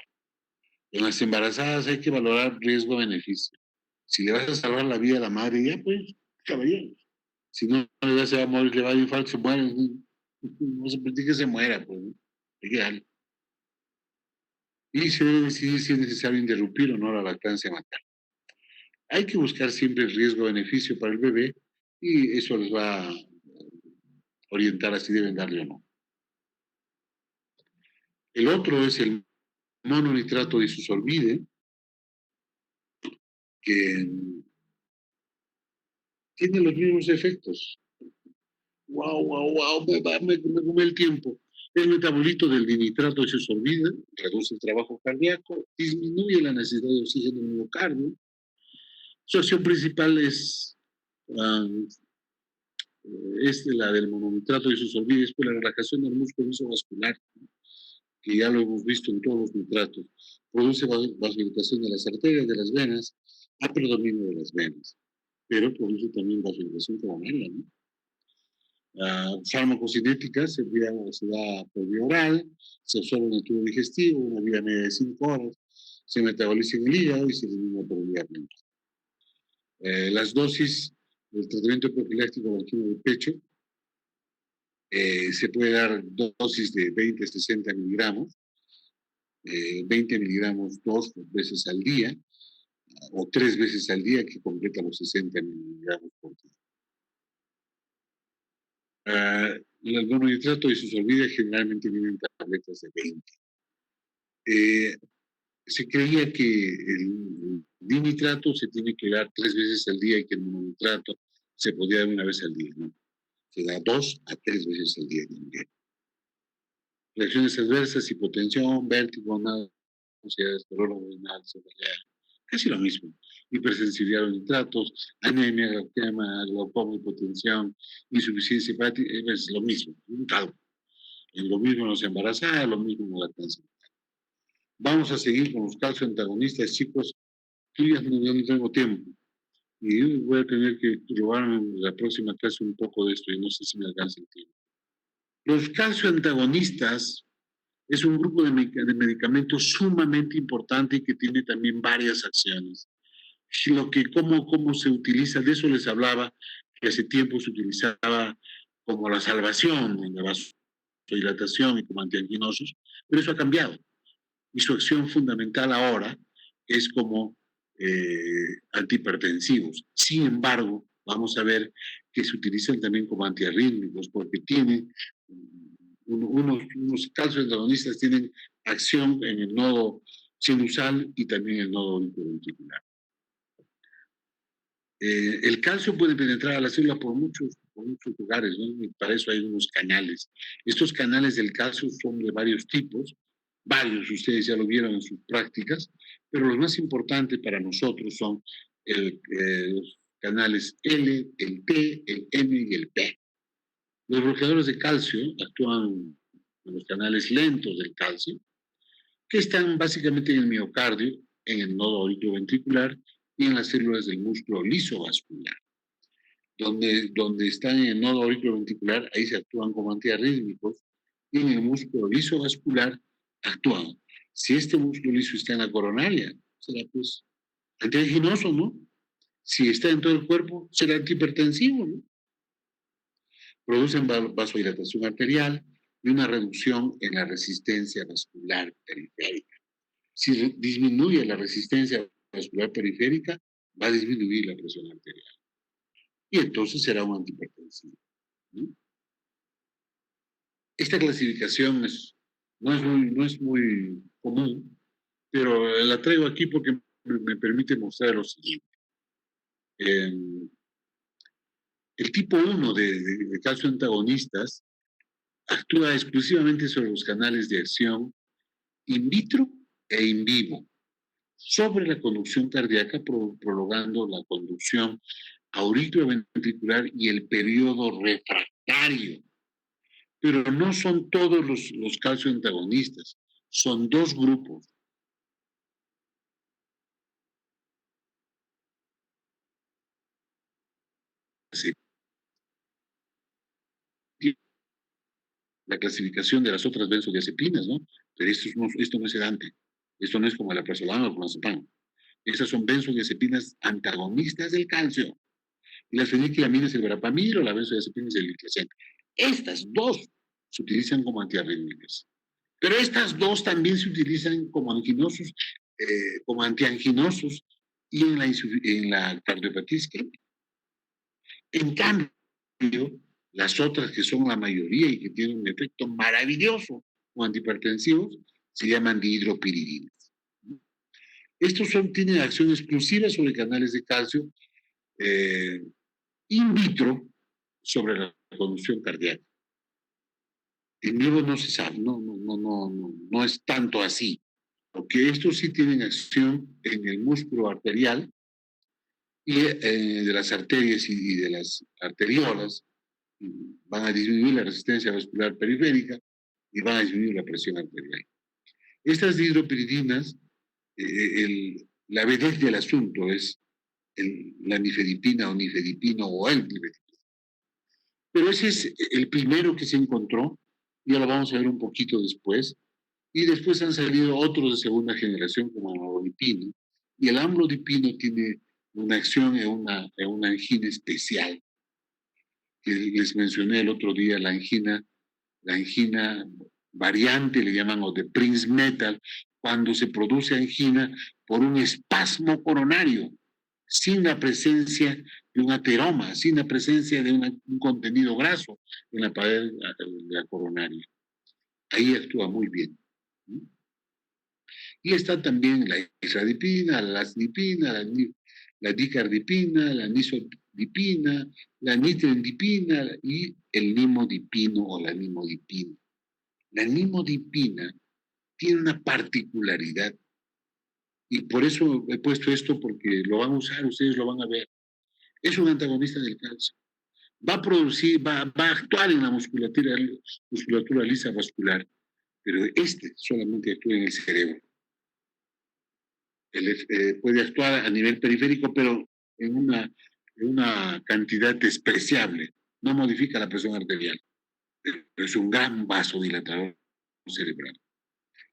En las embarazadas hay que valorar riesgo-beneficio. Si le vas a salvar la vida a la madre, ya pues, caballero. Si no, ya se va a morir, le va a dar infarto, se muere. No se permite que se muera, pues, ¿no? Hay que darle. Y se debe decidir si es necesario interrumpir o no la lactancia materna. Hay que buscar siempre el riesgo-beneficio para el bebé y eso les va a orientar a si deben darle o no. El otro es el mononitrato disosorbide, que tiene los mismos efectos. Wow, me come el tiempo. El metabolito del dinitrato disosorbide reduce el trabajo cardíaco, disminuye la necesidad de oxígeno en el miocardio. Su acción principal es la del mononitrato disosorbide, es por la relajación del músculo vascular, que ya lo hemos visto en todos los nitratos. Produce vasodilatación de las arterias, de las venas, a predominio de las venas, pero produce también vasodilatación coronaria, ¿no? Farmacocinética se da por vía oral, se absorbe en el tubo digestivo, una vida media de 5 horas, se metaboliza en el hígado y se elimina por vía renal. Las dosis del tratamiento profiláctico de angina de pecho se puede dar dosis de 20 a 60 miligramos, 20 miligramos 2 veces al día, o 3 veces al día, que completa los 60 miligramos por día. El monohidrato de isosorbida generalmente vienen tabletas de 20. Se creía que el dinitrato se tiene que dar 3 veces al día y que el monohidrato se podía dar 1 vez al día, ¿no? Se da 2 a 3 veces al día. Reacciones adversas, hipotensión, vértigo, náuseas, dolor abdominal, cefalea, casi lo mismo. Hipersensibilidad a los nitratos, anemia, glaucoma, hipotensión, insuficiencia hepática, es lo mismo, un caldo. Es lo mismo en los embarazadas, lo mismo en la lactancia. Vamos a seguir con los calcio antagonistas, chicos. Yo no tengo tiempo. Y voy a tener que robarme en la próxima clase un poco de esto y no sé si me alcanza el tiempo. Los calcio antagonistas es un grupo de medicamentos sumamente importante y que tiene también varias acciones. Cómo se utiliza, de eso les hablaba, que hace tiempo se utilizaba como la salvación en la vasodilatación y como antianginosos, pero eso ha cambiado. Y su acción fundamental ahora es como antihipertensivos. Sin embargo, vamos a ver que se utilizan también como antiarrítmicos porque tienen unos calcios antagonistas tienen acción en el nodo sinusal y también en el nodo auriculoventricular. El calcio puede penetrar a la célula por muchos lugares, ¿no? Y para eso hay unos canales. Estos canales del calcio son de varios tipos, varios ustedes ya lo vieron en sus prácticas, pero los más importantes para nosotros son los canales L, el T, el M y el P. Los bloqueadores de calcio actúan en los canales lentos del calcio, que están básicamente en el miocardio, en el nodo auriculoventricular y en las células del músculo lisovascular. Donde están en el nodo auriculoventricular, ahí se actúan como antiarrítmicos, y en el músculo lisovascular actúan. Si este músculo liso está en la coronaria, será pues antianginoso, ¿no? Si está en todo el cuerpo, será antihipertensivo, ¿no? Producen vasodilatación arterial y una reducción en la resistencia vascular periférica. Si disminuye la resistencia vascular periférica, va a disminuir la presión arterial. Y entonces será un antihipertensivo, ¿no? Esta clasificación no es muy común, pero la traigo aquí porque me permite mostrar lo siguiente. El tipo 1 de calcio antagonistas actúa exclusivamente sobre los canales de acción in vitro e in vivo, sobre la conducción cardíaca, prolongando la conducción auriculoventricular y el periodo refractario. Pero no son todos los calcio antagonistas, son 2 grupos. La clasificación de las otras benzodiazepinas, ¿no? Pero esto no es sedante, esto no es como el alprazolam o el clonazepam. Esas son benzodiazepinas antagonistas del calcio. Y las fenilquilaminas, el verapamil o la benzodiazepina es el liclacent. Estas 2 se utilizan como antiarrítmicas. Pero estas 2 también se utilizan como anginosos, como antianginosos y en la cardiopatía isquémica. En cambio, las otras que son la mayoría y que tienen un efecto maravilloso como antihipertensivos se llaman dihidropiridinas. Estos tienen acción exclusiva sobre canales de calcio in vitro sobre la conducción cardíaca. En vivo no se sabe, no es tanto así, porque estos sí tienen acción en el músculo arterial y de las arterias y de las arteriolas, van a disminuir la resistencia vascular periférica y van a disminuir la presión arterial. Estas dihidropiridinas, la vedez del asunto es la nifedipina o nifedipino o el nifedipino. Pero ese es el primero que se encontró, ya lo vamos a ver un poquito después, y después han salido otros de segunda generación como el amlodipino, y el amlodipino tiene una acción en una angina especial, que les mencioné el otro día, la angina variante, le llaman, o de Prince Metal, cuando se produce angina por un espasmo coronario, sin la presencia de un ateroma, sin la presencia de un contenido graso en la pared de la coronaria. Ahí actúa muy bien. Y está también la isradipina, la lasnipina, la dicardipina, la nisodipina, la nitrendipina y el nimodipino o la nimodipina. La nimodipina tiene una particularidad y por eso he puesto esto porque lo van a usar, ustedes lo van a ver. Es un antagonista del calcio. Va a producir, va a actuar en la musculatura lisa vascular, pero este solamente actúa en el cerebro. Puede actuar a nivel periférico, pero en una cantidad despreciable. No modifica la presión arterial, pero es un gran vasodilatador cerebral.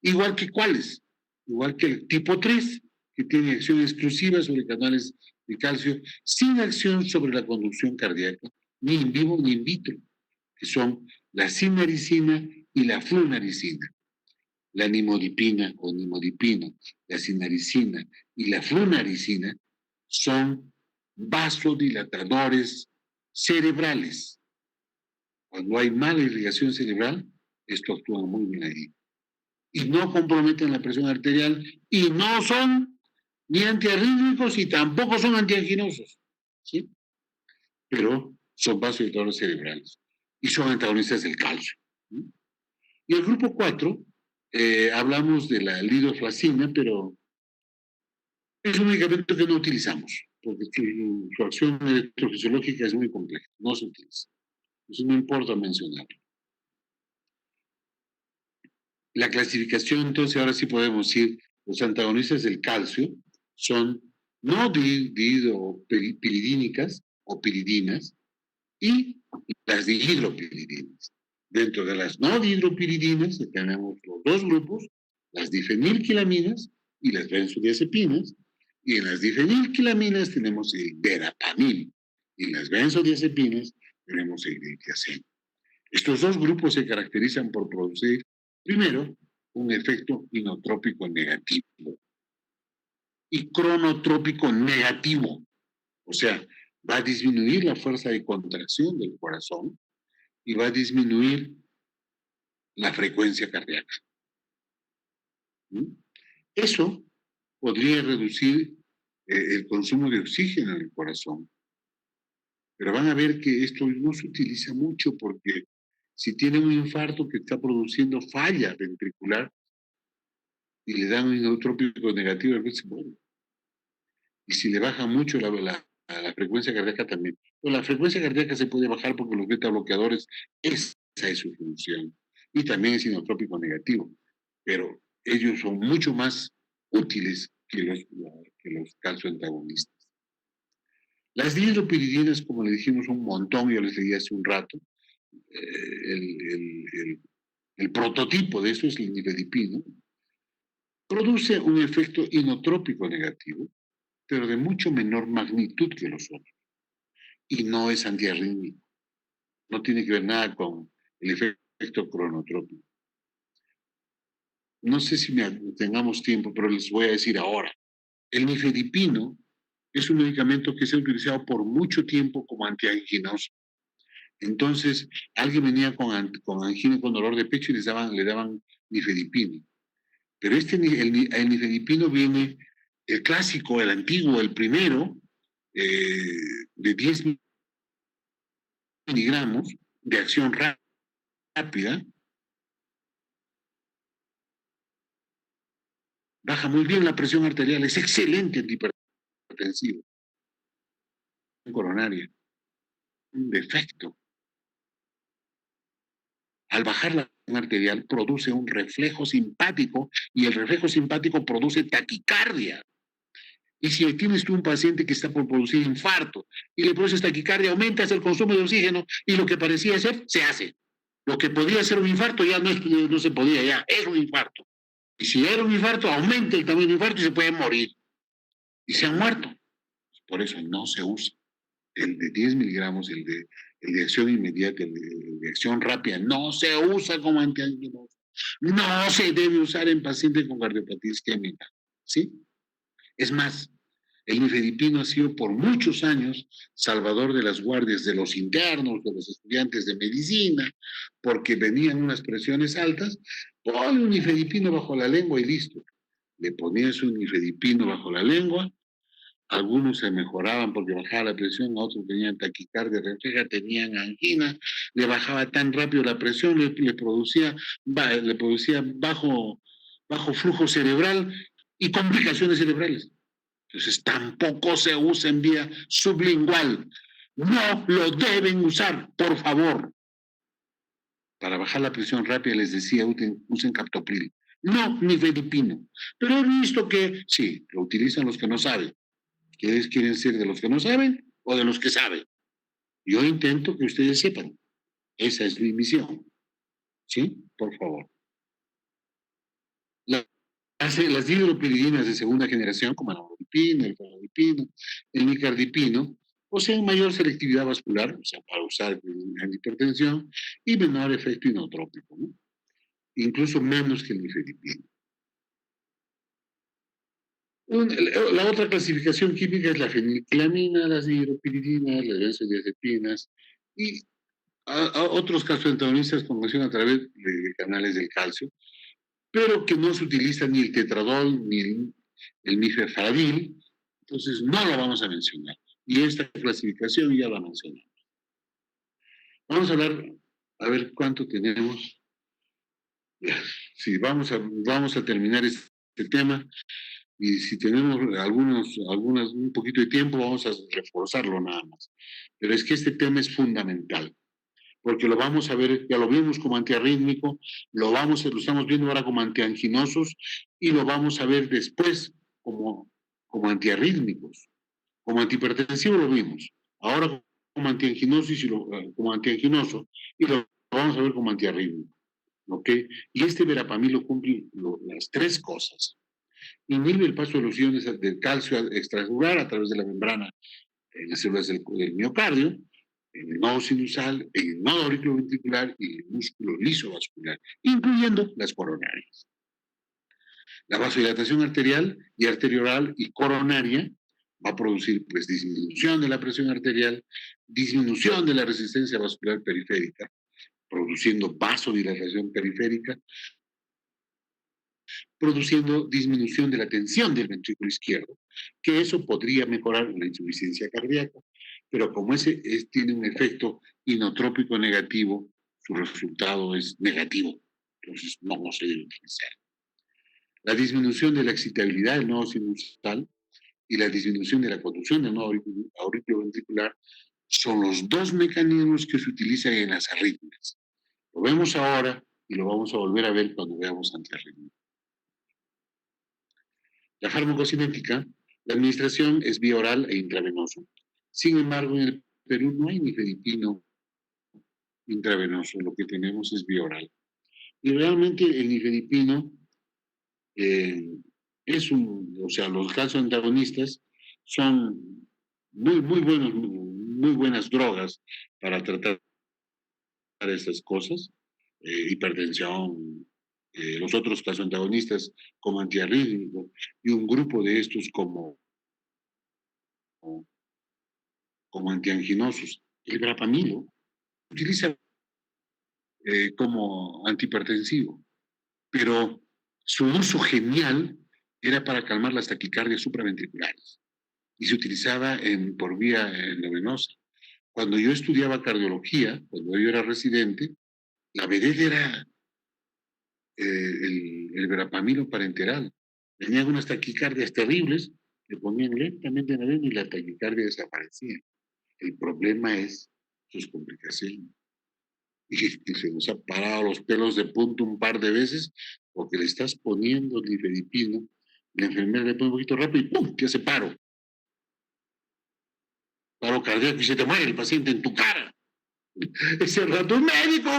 Igual que cuáles, igual que el tipo 3, que tiene acción exclusiva sobre canales de calcio, sin acción sobre la conducción cardíaca, ni en vivo ni in vitro, que son la sinaricina y la flunaricina. La nimodipina o nimodipina, la sinaricina y la flunaricina son vasodilatadores cerebrales. Cuando hay mala irrigación cerebral, esto actúa muy bien ahí. Y no comprometen la presión arterial y no son ni antiarrítmicos y tampoco son antianginosos, ¿sí? Pero son vasodilatadores cerebrales y son antagonistas del calcio. ¿Sí? Y el grupo 4, hablamos de la lidoflacina, pero es un medicamento que no utilizamos, porque su acción electrofisiológica es muy compleja, no se utiliza. Eso no importa mencionarlo. La clasificación, entonces, ahora sí podemos decir, los antagonistas del calcio son no dihidropiridínicas o piridinas y las dihidropiridinas. Dentro de las no dihidropiridinas tenemos los dos grupos, las difenilquilaminas y las benzodiazepinas, y en las difenilquilaminas tenemos el verapamil, y en las benzodiazepinas tenemos el glitazeno. Estos dos grupos se caracterizan por producir, primero, un efecto inotrópico negativo y cronotrópico negativo. O sea, va a disminuir la fuerza de contracción del corazón y va a disminuir la frecuencia cardíaca. Eso podría reducir el consumo de oxígeno en el corazón. Pero van a ver que esto no se utiliza mucho porque si tiene un infarto que está produciendo falla ventricular y le dan un inotrópico negativo, a veces se muere. Y si le baja mucho la frecuencia cardíaca también. Pero la frecuencia cardíaca se puede bajar porque los beta bloqueadores, esa es su función. Y también es inotrópico negativo. Pero ellos son mucho más útiles que los calcioantagonistas. Las dihidropiridinas, como le dijimos un montón, yo les leí hace un rato, el prototipo de eso es el nifedipino, produce un efecto inotrópico negativo, pero de mucho menor magnitud que los otros. Y no es antiarrítmico. No tiene que ver nada con el efecto cronotrópico. No sé si tengamos tiempo, pero les voy a decir ahora. El nifedipino es un medicamento que se ha utilizado por mucho tiempo como antianginoso. Entonces, alguien venía con angina, con dolor de pecho y le daban nifedipino. Pero el nifedipino viene, el clásico, el antiguo, el primero, de 10 miligramos de acción rápida, baja muy bien la presión arterial, es excelente antihipertensivo. Coronaria, un defecto. Al bajar la presión arterial produce un reflejo simpático y el reflejo simpático produce taquicardia. Y si tienes tú un paciente que está por producir infarto y le produces taquicardia, aumentas el consumo de oxígeno y lo que parecía ser, se hace. Lo que podía ser un infarto ya no se podía, ya es un infarto. Y si era un infarto, aumenta el tamaño del infarto y se puede morir. Y se han muerto. Por eso no se usa. El de 10 miligramos, el de acción inmediata, el de acción rápida, no se usa como antianginoso. No se debe usar en pacientes con cardiopatía isquémica. ¿Sí? Es más, el nifedipino ha sido por muchos años salvador de las guardias de los internos, de los estudiantes de medicina, porque venían unas presiones altas, ponle un nifedipino bajo la lengua y listo. Le ponías un nifedipino bajo la lengua, algunos se mejoraban porque bajaba la presión, otros tenían taquicardia refleja, tenían angina, le bajaba tan rápido la presión, le producía bajo flujo cerebral y complicaciones cerebrales. Entonces tampoco se usa en vía sublingual. No lo deben usar, por favor. Para bajar la presión rápida les decía, usen captopril. No, nifedipino. Pero he visto que sí, lo utilizan los que no saben. ¿Ustedes quieren ser de los que no saben o de los que saben? Yo intento que ustedes sepan. Esa es mi misión. ¿Sí? Por favor. Las hidropiridinas de segunda generación, como el amlodipino, el felodipino, el nicardipino, poseen mayor selectividad vascular, o sea, para usar en hipertensión, y menor efecto inotrópico, ¿no? Incluso menos que el nifedipino. La otra clasificación química es la fenilclamina, las hidropiridinas, las benzodiazepinas y a otros casoantagonistas con acción a través de canales del calcio, pero que no se utiliza ni el tetradol ni el mifefadil, entonces no lo vamos a mencionar. Y esta clasificación ya la mencionamos. Vamos a hablar, a ver cuánto tenemos. Sí, vamos a terminar este tema y si tenemos un poquito de tiempo, vamos a reforzarlo nada más. Pero es que este tema es fundamental, porque lo vamos a ver, ya lo vimos como antiarrítmico, lo estamos viendo ahora como antianginosos y lo vamos a ver después como antiarrítmicos. Como antihipertensivo lo vimos, ahora como antianginosis como antianginoso y lo vamos a ver como antiarrítmico. ¿Ok? Y este verapamilo cumple las tres cosas. Inhibe el paso de los iones del calcio extracelular a través de la membrana en las células del miocardio, en el nodo sinusal, en el nodo auriculoventricular y el músculo lisovascular, incluyendo las coronarias. La vasodilatación arterial y arterioral y coronaria va a producir pues disminución de la presión arterial, disminución de la resistencia vascular periférica, produciendo vasodilatación periférica, produciendo disminución de la tensión del ventrículo izquierdo, que eso podría mejorar la insuficiencia cardíaca, pero como tiene un efecto inotrópico negativo, su resultado es negativo, entonces no se debe utilizar. La disminución de la excitabilidad del nodo sinusal y la disminución de la conducción del nodo auriculoventricular son los dos mecanismos que se utilizan en las arritmias. Lo vemos ahora y lo vamos a volver a ver cuando veamos antiarrítmica. La farmacocinética, la administración es vía oral e intravenoso. Sin embargo, en el Perú no hay nifedipino intravenoso, lo que tenemos es vía oral. Y realmente el nifedipino los casos antagonistas son muy buenas drogas para tratar estas cosas, hipertensión, los otros casos antagonistas como antiarrítmico y un grupo de estos como antianginosos. El verapamilo se utiliza como antihipertensivo, pero su uso genial era para calmar las taquicardias supraventriculares y se utilizaba por vía endovenosa. Cuando yo estudiaba cardiología, cuando yo era residente, la vedette era el verapamilo parenteral. Tenían unas taquicardias terribles, le ponían lentamente en la vena y la taquicardia desaparecía. El problema es sus complicaciones. Y se nos ha parado los pelos de punta un par de veces porque le estás poniendo nifedipino La enfermera le pone un poquito rápido y ¡pum!, que hace paro. Paro cardíaco y se te muere el paciente en tu cara. Ese rato, un médico,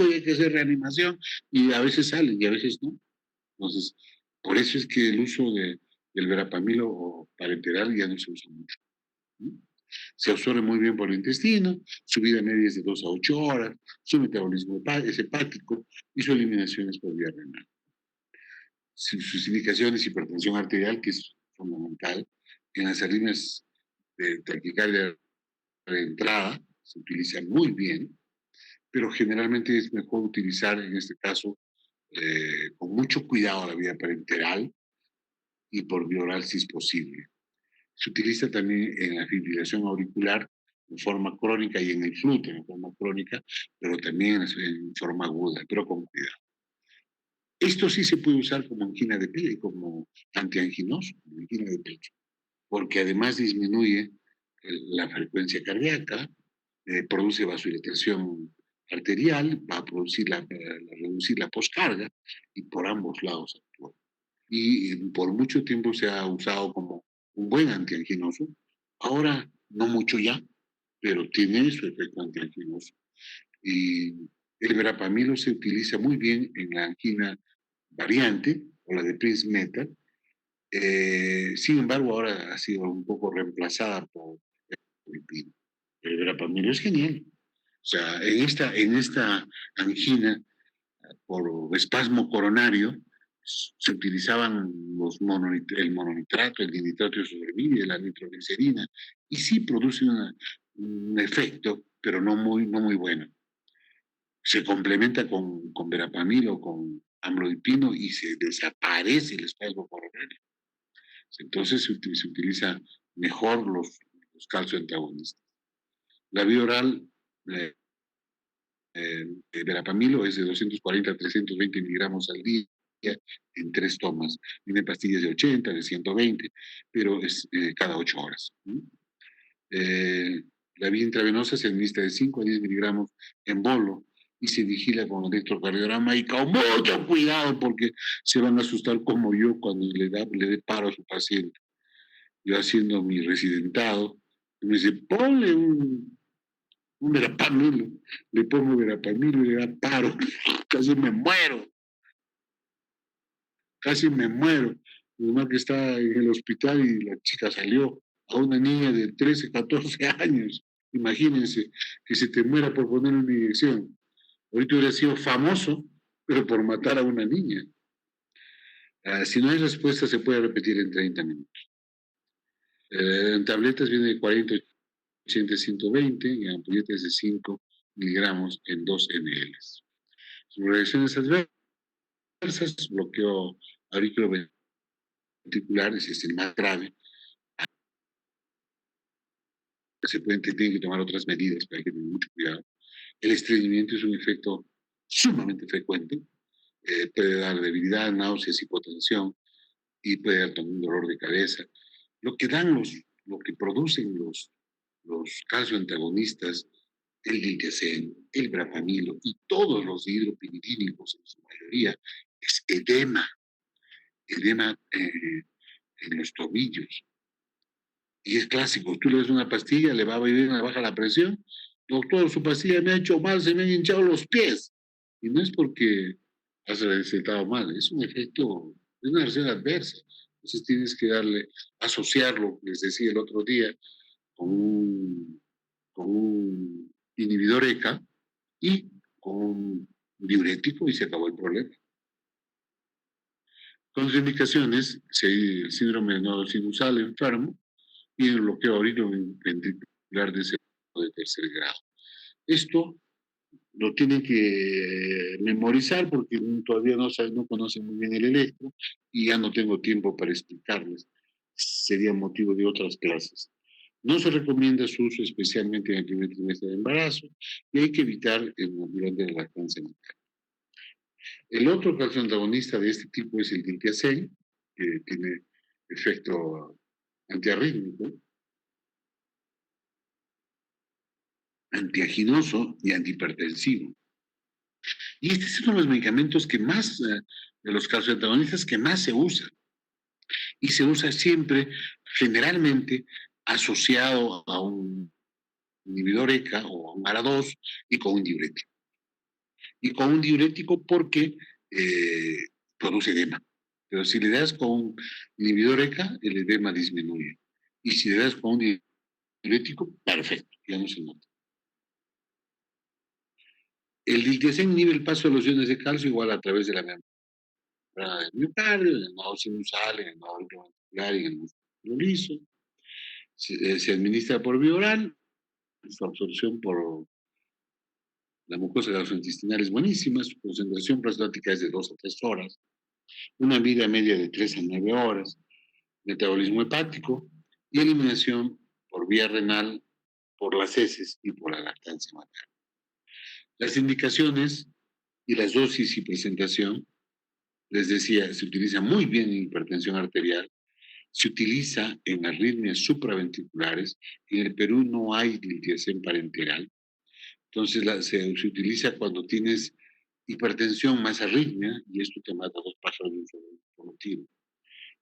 y hay que hacer reanimación. Y a veces salen y a veces no. Entonces, por eso es que el uso del verapamilo o parenteral ya no se usa mucho, ¿no? Se absorbe muy bien por el intestino, su vida media es de 2 a 8 horas, su metabolismo es hepático y su eliminación es por vía renal. Sus indicaciones, hipertensión arterial, que es fundamental, en las arritmias de taquicardia de entrada, se utiliza muy bien, pero generalmente es mejor utilizar, en este caso, con mucho cuidado la vía parenteral y por vía oral si es posible. Se utiliza también en la fibrilación auricular en forma crónica y en el flúter en forma crónica, pero también en forma aguda, pero con cuidado. Esto sí se puede usar como angina de pecho, como antianginoso, como angina de pecho, porque además disminuye la frecuencia cardíaca, produce vasodilatación arterial, va a producir reducir la poscarga y por ambos lados actúa. Y por mucho tiempo se ha usado como un buen antianginoso. Ahora no mucho ya, pero tiene su efecto antianginoso. Y el verapamilo se utiliza muy bien en la angina variante o la de Prince Metal. Sin embargo, ahora ha sido un poco reemplazada por el pino. El verapamilo es genial. O sea, en esta angina por espasmo coronario se utilizaban el mononitrato, el dinitrato de isosorbide, la nitroglicerina, y sí produce un efecto, pero no muy bueno. Se complementa con verapamilo, con amlodipino y se desaparece el espasmo coronario. Entonces se utiliza mejor los calcioantagonistas. La vía oral, de verapamilo es de 240 a 320 miligramos al día en 3 tomas. Tiene pastillas de 80, de 120, pero es cada 8 horas. Eh, la vía intravenosa se administra de 5 a 10 miligramos en bolo y se vigila con electrocardiograma y con mucho cuidado porque se van a asustar como yo cuando le dé paro a su paciente. Yo haciendo mi residentado, me dice, ponle un verapamilo, le pongo verapamilo y le da paro, casi me muero. Nomás que está en el hospital y la chica salió a una niña de 13, 14 años. Imagínense que se te muera por poner una inyección. Ahorita hubiera sido famoso, pero por matar a una niña. Si no hay respuesta, se puede repetir en 30 minutos. En tabletas viene de 40, 80, 120 y en ampolletas de 5 miligramos en 2 ml. Sus reacciones adversas, bloqueo auriculoventricular, ese es el más grave. Tienen que tomar otras medidas, pero hay que tener mucho cuidado. El estreñimiento es un efecto sumamente frecuente. Puede dar debilidad, náuseas, hipotensión y puede dar también dolor de cabeza. Lo que producen los calcioantagonistas, el diltiazem, el brapamilo y todos los hidropiridínicos en su mayoría, es edema en los tobillos. Y es clásico, tú le das una pastilla, le va a bien, le baja la presión. Doctor, su pastilla me ha hecho mal, se me han hinchado los pies. Y no es porque has recetado mal, es un efecto, es una reacción adversa. Entonces tienes que asociarlo, les decía el otro día, con un inhibidor ECA y con un diurético y se acabó el problema. Contraindicaciones, el síndrome de nodo sinusal enfermo y el bloqueo auriculoventricular de tercer grado. Esto lo tienen que memorizar porque todavía no conocen muy bien el electro y ya no tengo tiempo para explicarles. Sería motivo de otras clases. No se recomienda su uso especialmente en el primer trimestre de embarazo y hay que evitar durante la lactancia materna. El otro calcioantagonista de este tipo es el diltiazem, que tiene efecto antiarrítmico, antiaginoso y antihipertensivo. Y este es uno de los medicamentos que más, de los calcioantagonistas que más se usan. y se usa siempre, generalmente, asociado a un inhibidor ECA o a un ARA2 y con un diurético. Y con un diurético porque produce edema. Pero si le das con un inhibidor ECA, el edema disminuye. Y si le das con un diurético, perfecto, ya no se nota. El diltiazem inhibe el paso de los iones de calcio igual a través de la membrana del miocardio, en el nodo sinusal, en el nodo ventricular y en el músculo liso. Se administra por vía oral, su absorción por la mucosa gastrointestinal es buenísima, su concentración plasmática es de 2 a 3 horas, una vida media de 3 a 9 horas, metabolismo hepático y eliminación por vía renal, por las heces y por la lactancia materna. Las indicaciones y las dosis y presentación, les decía, se utiliza muy bien en hipertensión arterial, se utiliza en arritmias supraventriculares, en el Perú no hay diltiazem parenteral, entonces se utiliza cuando tienes hipertensión más arritmia, y esto te mata 2 pájaros de un solo tiro.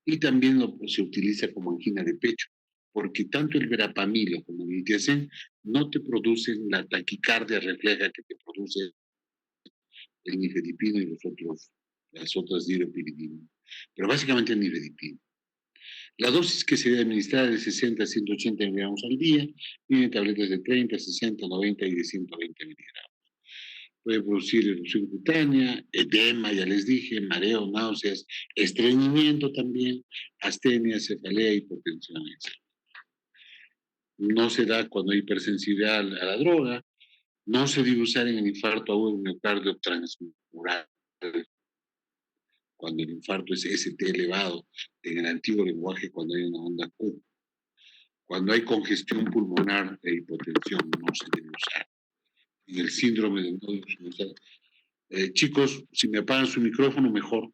Y también se utiliza como angina de pecho, porque tanto el verapamilo como el diltiazem no te producen la taquicardia refleja que te produce el nifedipino y las otras diropiridinas. Pero básicamente el nifedipino. La dosis que se debe administrar es de 60 a 180 miligramos al día, tiene tabletas de 30, 60, 90 y de 120 miligramos. Puede producir erupción cutánea, edema, ya les dije, mareo, náuseas, estreñimiento también, astenia, cefalea, hipotensión. No se da cuando hay hipersensibilidad a la droga, no se debe usar en el infarto agudo del miocardio transmural, cuando el infarto es ST elevado, en el antiguo lenguaje cuando hay una onda Q. Cuando hay congestión pulmonar e hipotensión, no se debe usar. En el síndrome de nódulo sinusal. Chicos, si me apagan su micrófono, mejor.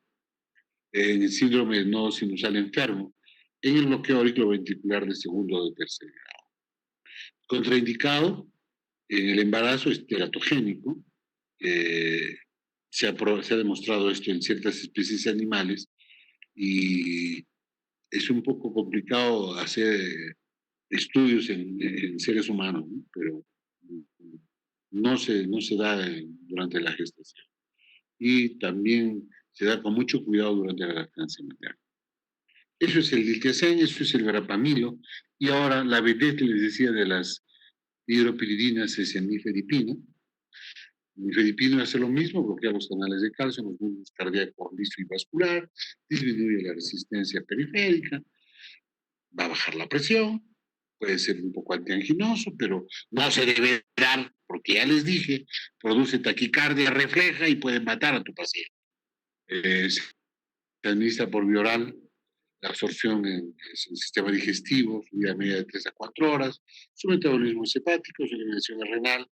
En el síndrome de nodo sinusal enfermo, en el bloqueo auriculoventricular de segundo o de tercer grado. Contraindicado, en el embarazo es teratogénico. Se ha demostrado esto en ciertas especies animales y es un poco complicado hacer estudios en seres humanos, ¿no? Pero no se da durante la gestación. Y también se da con mucho cuidado durante la lactancia materna. Eso es el diltiazem, eso es el verapamilo, y ahora la vedette que les decía de las hidropiridinas es el nifedipino. El nifedipino hace lo mismo, bloquea los canales de calcio en los músculos cardíaco, liso y vascular, disminuye la resistencia periférica, va a bajar la presión, puede ser un poco antianginoso, pero no se debe dar, porque ya les dije, produce taquicardia refleja y puede matar a tu paciente. Se administra por vía oral, la absorción en el sistema digestivo, vida media de 3 a 4 horas, su metabolismo es hepático, su eliminación es renal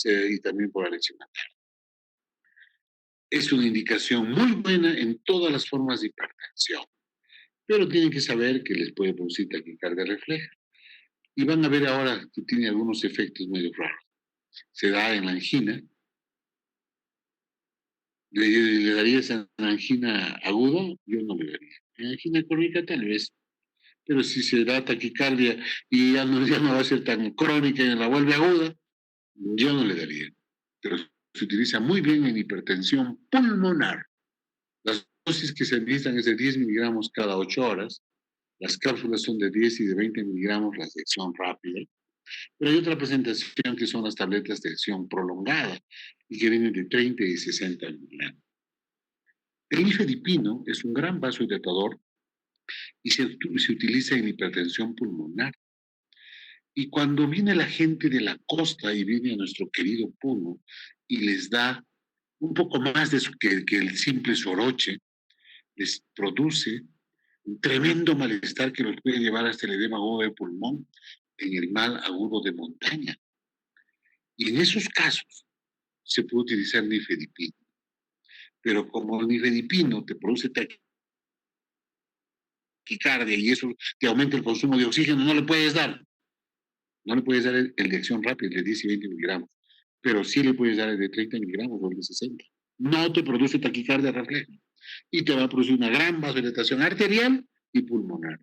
y también por la lección materna. Es una indicación muy buena en todas las formas de hipertensión, pero tienen que saber que les puede producir taquicardia refleja. Y van a ver ahora que tiene algunos efectos medio raros. Se da en la angina. ¿Le daría esa angina aguda? Yo no le daría. En angina crónica tal vez. Pero si se da taquicardia y ya no va a ser tan crónica y la vuelve aguda, yo no le daría. Pero se utiliza muy bien en hipertensión pulmonar. Las dosis que se administran es de 10 miligramos cada 8 horas. Las cápsulas son de 10 y de 20 miligramos, la acción rápida. Pero hay otra presentación que son las tabletas de acción prolongada y que vienen de 30 y 60 miligramos. El nifedipino es un gran vasodilatador y se utiliza en hipertensión pulmonar. Y cuando viene la gente de la costa y viene a nuestro querido Puno y les da un poco más de que el simple soroche, les produce un tremendo malestar que los puede llevar hasta el edema agudo de pulmón en el mal agudo de montaña. Y en esos casos se puede utilizar nifedipino. Pero como el nifedipino te produce taquicardia y eso te aumenta el consumo de oxígeno, no le puedes dar. No le puedes dar el de acción rápida, el de 10 y 20 miligramos. Pero sí le puedes dar el de 30 miligramos o el de 60. No te produce taquicardia refleja. Y te va a producir una gran vasodilatación arterial y pulmonar.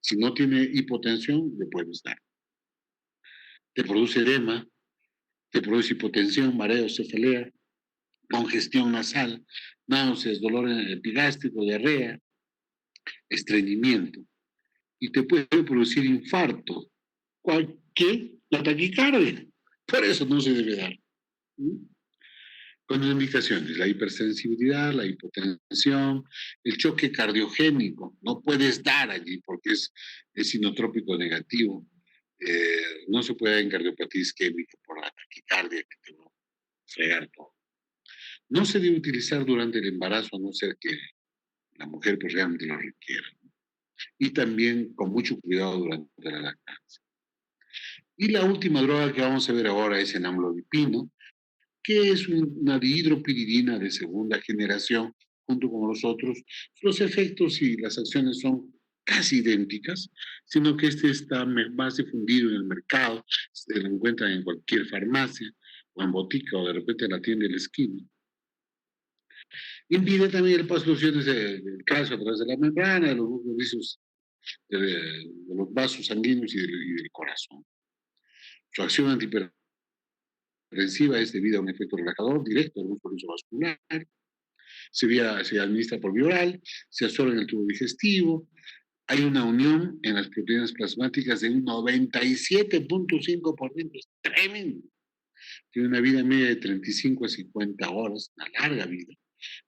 Si no tiene hipotensión, le puedes dar. Te produce edema, te produce hipotensión, mareo, cefalea, congestión nasal, náuseas, dolor epigástrico, diarrea, estreñimiento. Y te puede producir infarto, cualquier la taquicardia. Por eso no se debe dar. Con indicaciones, la hipersensibilidad, la hipotensión, el choque cardiogénico. No puedes dar allí porque es inotrópico negativo. No se puede dar en cardiopatía isquémica por la taquicardia que te va a fregar todo. No se debe utilizar durante el embarazo a no ser que la mujer pues, realmente lo requiera. Y también con mucho cuidado durante la lactancia. Y la última droga que vamos a ver ahora es el amlodipino, que es una dihidropiridina de segunda generación, junto con los otros. Los efectos y las acciones son casi idénticas, sino que este está más difundido en el mercado, se lo encuentran en cualquier farmacia o en botica o de repente en la tienda de la esquina. Impide también el paso de los iones del calcio a través de la membrana, de los vasos sanguíneos y del corazón. Su acción antihipertensiva es debida a un efecto relajador directo del músculo vascular, se administra por vía oral, se absorbe en el tubo digestivo, hay una unión en las proteínas plasmáticas de un 97.5%, es tremendo. Tiene una vida media de 35 a 50 horas, una larga vida.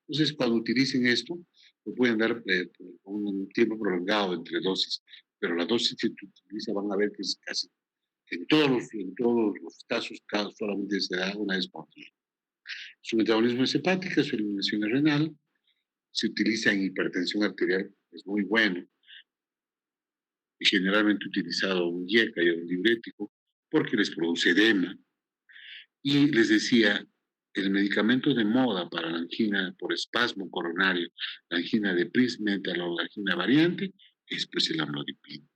Entonces, cuando utilicen esto, lo pueden dar por un tiempo prolongado entre dosis, pero la dosis que se utiliza van a ver que es casi, en todos los casos, solamente se da una vez por día. Su metabolismo es hepática, su eliminación es renal, se utiliza en hipertensión arterial, es muy bueno, y generalmente utilizado un IECA y un diurético, porque les produce edema. Y les decía, el medicamento de moda para la angina por espasmo coronario, la angina de Prinzmetal o la angina variante, es pues el amlodipino.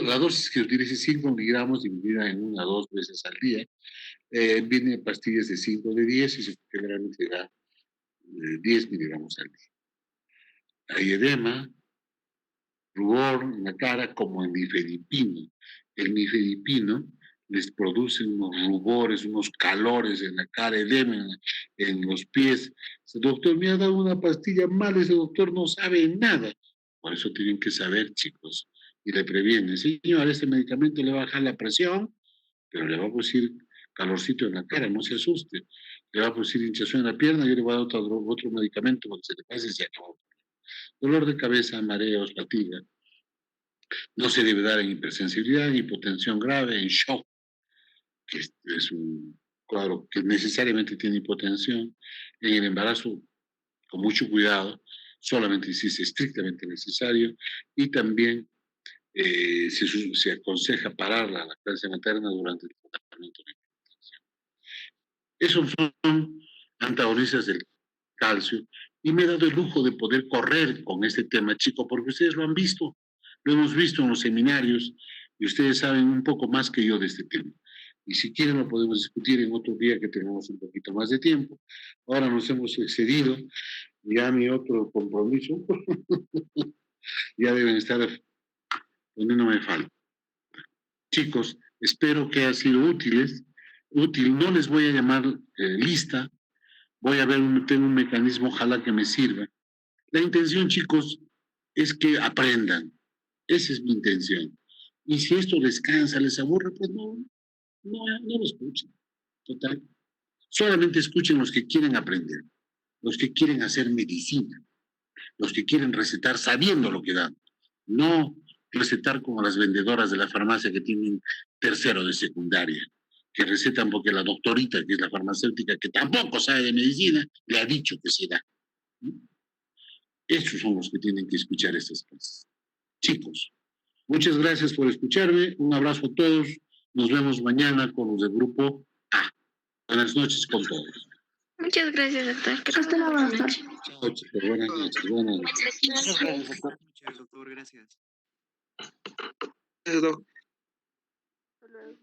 La dosis que utilice 5 miligramos dividida en 1 a 2 veces al día. Viene pastillas de 5 de 10 y generalmente da 10 miligramos al día. Hay edema, rubor en la cara como el nifedipino. El nifedipino les produce unos rubores, unos calores en la cara, edema en los pies. El doctor me ha dado una pastilla mal, ese doctor no sabe nada. Por eso tienen que saber, chicos, y le previenen. Señor, este medicamento le va a bajar la presión, pero le va a producir calorcito en la cara, no se asuste. Le va a producir hinchazón en la pierna, yo le voy a dar otro medicamento porque se le pase y se acabó. Dolor de cabeza, mareos, fatiga. No se debe dar en hipersensibilidad, en hipotensión grave, en shock, que es un cuadro que necesariamente tiene hipotensión. En el embarazo, con mucho cuidado, solamente si es estrictamente necesario. Y también se aconseja parar la lactancia materna durante el tratamiento de hipertensión. Esos son antagonistas del calcio. Y me he dado el lujo de poder correr con este tema, chico, porque ustedes lo han visto, lo hemos visto en los seminarios y ustedes saben un poco más que yo de este tema. Y si quieren lo podemos discutir en otro día que tengamos un poquito más de tiempo. Ahora nos hemos excedido, ya mi otro compromiso, ya deben estar poniéndome falta. Chicos, espero que haya sido útil, no les voy a llamar lista, voy a ver, tengo un mecanismo, ojalá que me sirva. La intención, chicos, es que aprendan. Esa es mi intención. Y si esto les cansa, les aburre, pues no lo escuchen. Total. Solamente escuchen los que quieren aprender, los que quieren hacer medicina, los que quieren recetar sabiendo lo que dan. No recetar como las vendedoras de la farmacia que tienen tercero de secundaria, que recetan porque la doctorita, que es la farmacéutica, que tampoco sabe de medicina, le ha dicho que se da. Esos son los que tienen que escuchar estas cosas. Chicos, muchas gracias por escucharme. Un abrazo a todos. Nos vemos mañana con los del grupo A. Buenas noches con todos. Muchas gracias, doctor. Hasta luego, doctor. Chao, chicos. Buenas noches. Buenas noches. Muchas gracias, doctor. Muchas gracias, doctor. Gracias. Gracias, doctor. Hasta luego.